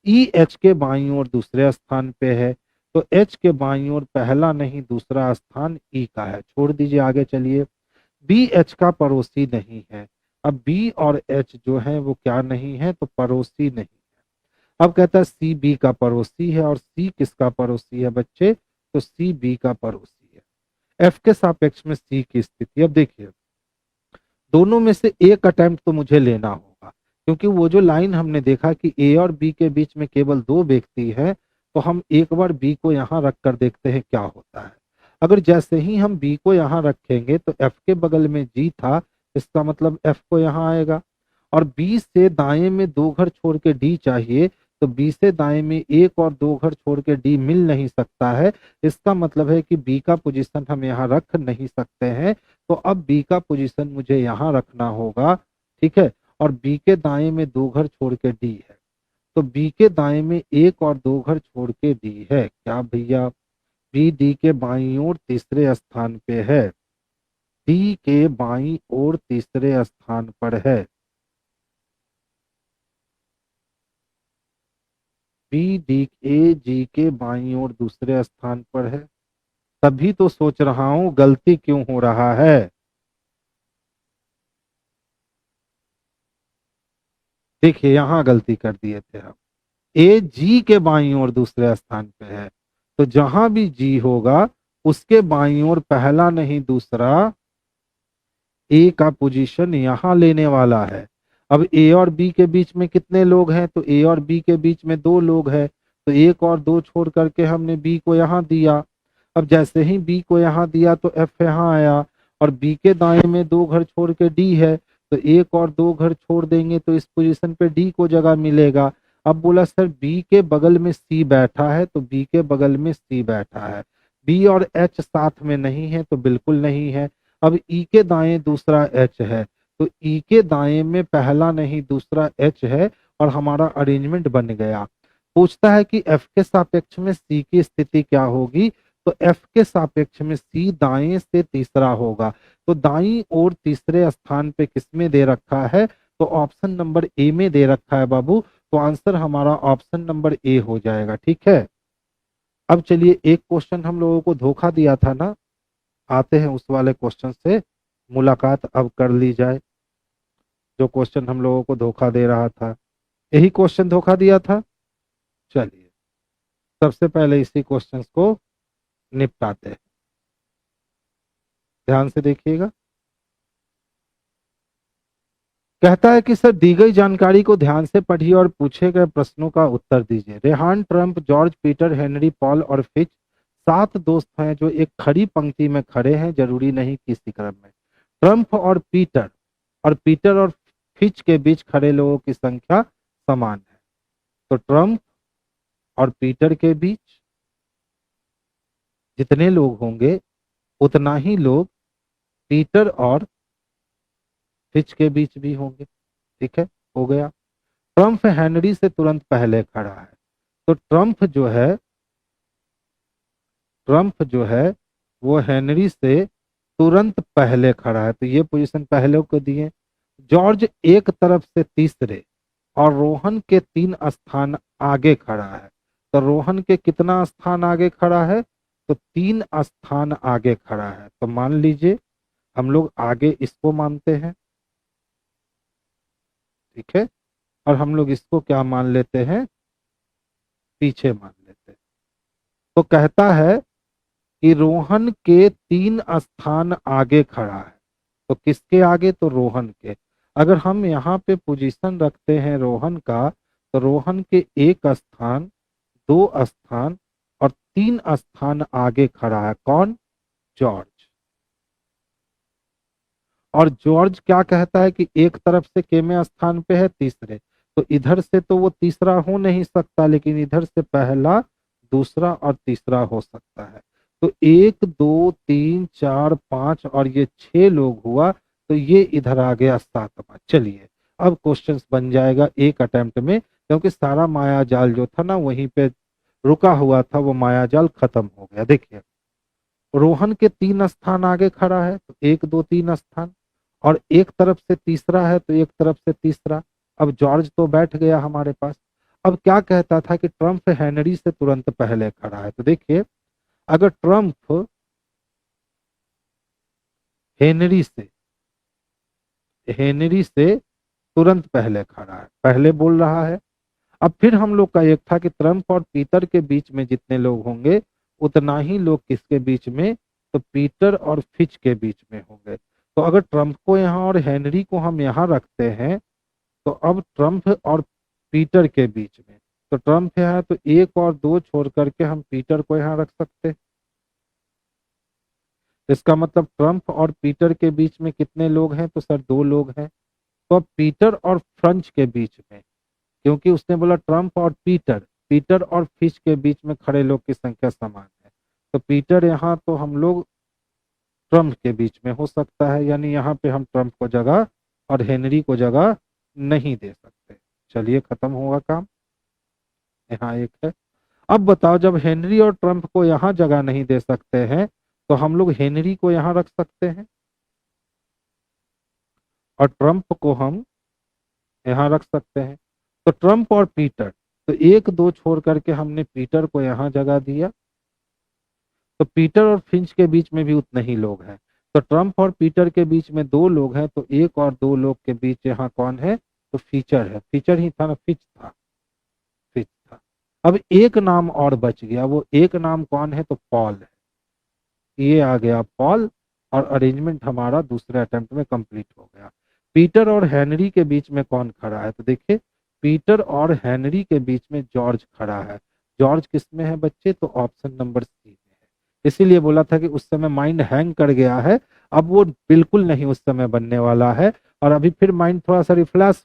ई एच के बाईं ओर दूसरे स्थान पे है, तो एच के बाईं ओर पहला नहीं दूसरा स्थान ई का है, छोड़ दीजिए आगे चलिए। बी एच का पड़ोसी नहीं है। अब बी और एच जो है वो क्या नहीं है, तो पड़ोसी नहीं। अब कहता है सी बी का पड़ोसी है, और सी किसका पड़ोसी है बच्चे, तो सी बी का पड़ोसी है। एफ के सापेक्ष में सी की स्थिति। अब देखिए दोनों में से एक अटेम्प्ट तो मुझे लेना होगा, क्योंकि वो जो लाइन हमने देखा कि ए और बी के बीच में केवल 2 व्यक्ति हैं, तो हम एक बार बी को यहाँ रख कर देखते हैं क्या होता है। अगर जैसे ही हम बी को यहाँ रखेंगे तो एफ के बगल में जी था, इसका मतलब एफ को यहाँ आएगा। और बी से दाएं में 2 घर छोड़ के डी चाहिए, तो बी से दाएं में 1 और 2 घर छोड़ के डी मिल नहीं सकता है। इसका मतलब है कि बी का पोजीशन हम यहाँ रख नहीं सकते हैं। तो अब बी का पोजीशन मुझे यहाँ रखना होगा, ठीक है। और बी के दाएं में 2 घर छोड़ के डी है, तो बी के दाएं में 1 और 2 घर छोड़ के डी है। क्या भैया, बी डी के बाईं ओर तीसरे स्थान पे है, डी के बाईं ओर तीसरे स्थान पर है। बी डी ए जी के बाईं ओर दूसरे स्थान पर है। तभी तो सोच रहा हूं गलती क्यों हो रहा है। देखिए यहां गलती कर दिए थे हम। ए जी के बाईं ओर दूसरे स्थान पे है, तो जहां भी जी होगा उसके बाईं ओर पहला नहीं दूसरा ए का पोजीशन यहां लेने वाला है। अब ए और बी के बीच में कितने लोग हैं, तो ए और बी के बीच में 2 लोग हैं, तो 1 और 2 छोड़ करके हमने बी को यहाँ दिया। अब जैसे ही बी को यहाँ दिया तो एफ यहाँ आया, और बी के दाएं में 2 घर छोड़ के डी है, तो 1 और 2 घर छोड़ देंगे तो इस पोजीशन पे डी को जगह मिलेगा। अब बोला सर बी के बगल में सी बैठा है, तो बी के बगल में सी बैठा है। बी और एच साथ में नहीं है, तो बिल्कुल नहीं है। अब ई के दाएं दूसरा एच है, तो ई के दाएं में पहला नहीं दूसरा एच है, और हमारा अरेंजमेंट बन गया। पूछता है कि एफ के सापेक्ष में सी की स्थिति क्या होगी, तो एफ के सापेक्ष में सी दाएं से तीसरा होगा। तो दाईं ओर तीसरे स्थान पे किसमें दे रखा है, तो ऑप्शन नंबर ए में दे रखा है बाबू। तो आंसर हमारा ऑप्शन नंबर ए हो जाएगा, ठीक है। अब चलिए एक क्वेश्चन हम लोगों को धोखा दिया था ना, आते हैं उस वाले क्वेश्चन से मुलाकात अब कर ली जाए। जो क्वेश्चन हम लोगों को धोखा दे रहा था, यही क्वेश्चन धोखा दिया था। चलिए सबसे पहले इसी क्वेश्चंस को निपटाते हैं। ध्यान से देखिएगा। कहता है कि सर दी गई जानकारी को ध्यान से पढ़िए और पूछे गए प्रश्नों का उत्तर दीजिए। Rehan, Trump, George, Peter, Henry, Paul और फिच 7 दोस्त हैं जो एक खड़ी पंक्ति में खड़े हैं, जरूरी नहीं कि इसी क्रम में। ट्रंप और पीटर और फिच के बीच खड़े लोगों की संख्या समान है। तो ट्रंप और पीटर के बीच जितने लोग होंगे उतना ही लोग पीटर और फिच के बीच भी होंगे। ठीक है, हो गया। ट्रंप हेनरी से तुरंत पहले खड़ा है, तो ट्रंप जो है वो हेनरी से तुरंत पहले खड़ा है, तो ये पोजीशन पहले को दिए। जॉर्ज एक तरफ से तीसरे और रोहन के 3 स्थान आगे खड़ा है, तो रोहन के कितना स्थान आगे खड़ा है? तो 3 स्थान आगे खड़ा है। तो मान लीजिए हम लोग आगे इसको मानते हैं, ठीक है, और हम लोग इसको क्या मान लेते हैं? पीछे मान लेते हैं। तो कहता है कि रोहन के 3 स्थान आगे खड़ा है, तो किसके आगे? तो रोहन के। अगर हम यहाँ पे पोजीशन रखते हैं रोहन का, तो रोहन के 1 स्थान, 2 स्थान और 3 स्थान आगे खड़ा है। कौन? जॉर्ज। और जॉर्ज क्या कहता है कि एक तरफ से केमे स्थान पे है? तीसरे। तो इधर से तो वो तीसरा हो नहीं सकता, लेकिन इधर से पहला, दूसरा और तीसरा हो सकता है। तो 1 2 3 4 5 और ये 6 लोग हुआ, तो ये इधर आ गया 7वां। चलिए अब क्वेश्चंस बन जाएगा एक अटेम्प्ट में, क्योंकि सारा माया जाल जो था ना वहीं पे रुका हुआ था, वो माया जाल खत्म हो गया। देखिए रोहन के 3 स्थान आगे खड़ा है, तो 1 2 3 स्थान, और एक तरफ से तीसरा है तो एक तरफ से तीसरा। अब जॉर्ज तो बैठ गया हमारे पास। अब क्या कहता था कि ट्रंप हेनरी से तुरंत पहले खड़ा है, तो देखिए अगर ट्रंप हेनरी से तुरंत पहले खड़ा है, पहले बोल रहा है। अब फिर हम लोग का एक था कि ट्रंप और पीटर के बीच में जितने लोग होंगे उतना ही लोग किसके बीच में? तो पीटर और फिच के बीच में होंगे। तो अगर ट्रंप को यहाँ और हेनरी को हम यहाँ रखते हैं, तो अब ट्रंप और पीटर के बीच में, तो ट्रंप यहाँ है तो 1 और 2 छोड़ करके हम पीटर को यहाँ रख सकते हैं। इसका मतलब ट्रंप और पीटर के बीच में कितने लोग हैं? तो सर 2 लोग हैं। तो अब पीटर और फ्रंच के बीच में, क्योंकि उसने बोला ट्रंप और पीटर और फिश के बीच में खड़े लोग की संख्या समान है, तो पीटर यहाँ तो हम लोग ट्रंप के बीच में हो सकता है, यानी यहाँ पे हम ट्रंप को जगह और हेनरी को जगह नहीं दे सकते। चलिए खत्म होगा काम। यहाँ एक है। अब बताओ जब हेनरी और ट्रंप को यहाँ जगह नहीं दे सकते हैं, तो हम लोग हेनरी को यहाँ रख सकते हैं और ट्रंप को हम यहाँ रख सकते हैं। तो ट्रंप और पीटर, तो 1 2 छोड़ करके हमने पीटर को यहाँ जगह दिया, तो पीटर और फिंच के बीच में भी उतने ही लोग हैं। तो ट्रंप और पीटर के बीच में 2 लोग हैं, तो 1 और 2 लोग के बीच यहाँ कौन है? तो फीचर है। फीचर ही था ना? फिच था। अब एक नाम और बच गया, वो एक नाम कौन है? तो पॉल है। ये आ गया पॉल, और अरेंजमेंट हमारा दूसरे अटेम्प्ट में कंप्लीट हो गया। पीटर और हेनरी के बीच में कौन खड़ा है? तो देखिए पीटर और हेनरी के बीच में जॉर्ज खड़ा है। जॉर्ज किस में है बच्चे? तो ऑप्शन नंबर सी में है। इसीलिए बोला था कि उस समय माइंड हैंग कर गया है, अब वो बिल्कुल नहीं उस समय बनने वाला है। और अभी फिर माइंड थोड़ा सा रिफ्रेश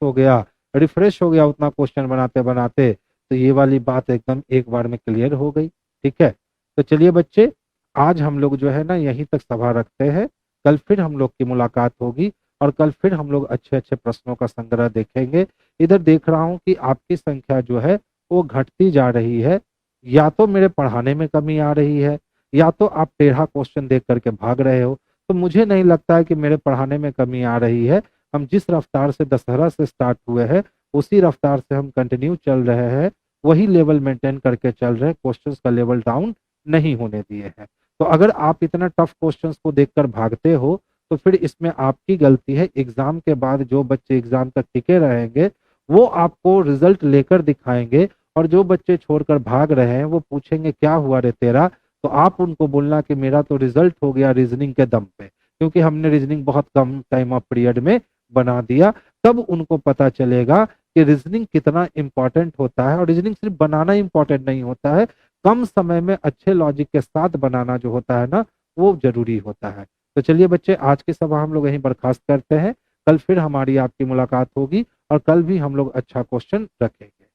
हो गया उतना क्वेश्चन बनाते बनाते, तो ये वाली बात एकदम एक बार में क्लियर हो गई। ठीक है, तो चलिए बच्चे आज हम लोग जो है ना यहीं तक सभा रखते हैं। कल फिर हम लोग की मुलाकात होगी और कल फिर हम लोग अच्छे अच्छे प्रश्नों का संग्रह देखेंगे। इधर देख रहा हूं कि आपकी संख्या जो है वो घटती जा रही है, या तो मेरे पढ़ाने में कमी आ रही है, या तो आप टेढ़ा क्वेश्चन देख करके भाग रहे हो। तो मुझे नहीं लगता है कि मेरे पढ़ाने में कमी आ रही है। हम जिस रफ्तार से दशहरा से स्टार्ट हुए हैं उसी रफ्तार से हम कंटिन्यू चल रहे हैं, वही लेवल मेंटेन करके चल रहे हैं, क्वेश्चंस का लेवल डाउन नहीं होने दिए हैं। तो अगर आप इतना टफ क्वेश्चंस को देखकर भागते हो तो फिर इसमें आपकी गलती है। एग्जाम के बाद जो बच्चे एग्जाम तक टिके रहेंगे वो आपको रिजल्ट लेकर दिखाएंगे, और जो बच्चे छोड़कर भाग रहे हैं वो पूछेंगे क्या हुआ रे तेरा, तो आप उनको बोलना कि मेरा तो रिजल्ट हो गया रीजनिंग के दम पे, क्योंकि हमने रीजनिंग बहुत कम टाइम ऑफ पीरियड में बना दिया। तब उनको पता चलेगा कि रीजनिंग कितना इंपॉर्टेंट होता है, और रीजनिंग सिर्फ बनाना इंपॉर्टेंट नहीं होता है, कम समय में अच्छे लॉजिक के साथ बनाना जो होता है ना, वो जरूरी होता है। तो चलिए बच्चे, आज की सभा हम लोग यहीं बर्खास्त करते हैं। कल फिर हमारी आपकी मुलाकात होगी और कल भी हम लोग अच्छा क्वेश्चन रखेंगे।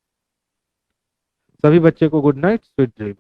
सभी बच्चे को गुड नाइट, स्वीट ड्रीम।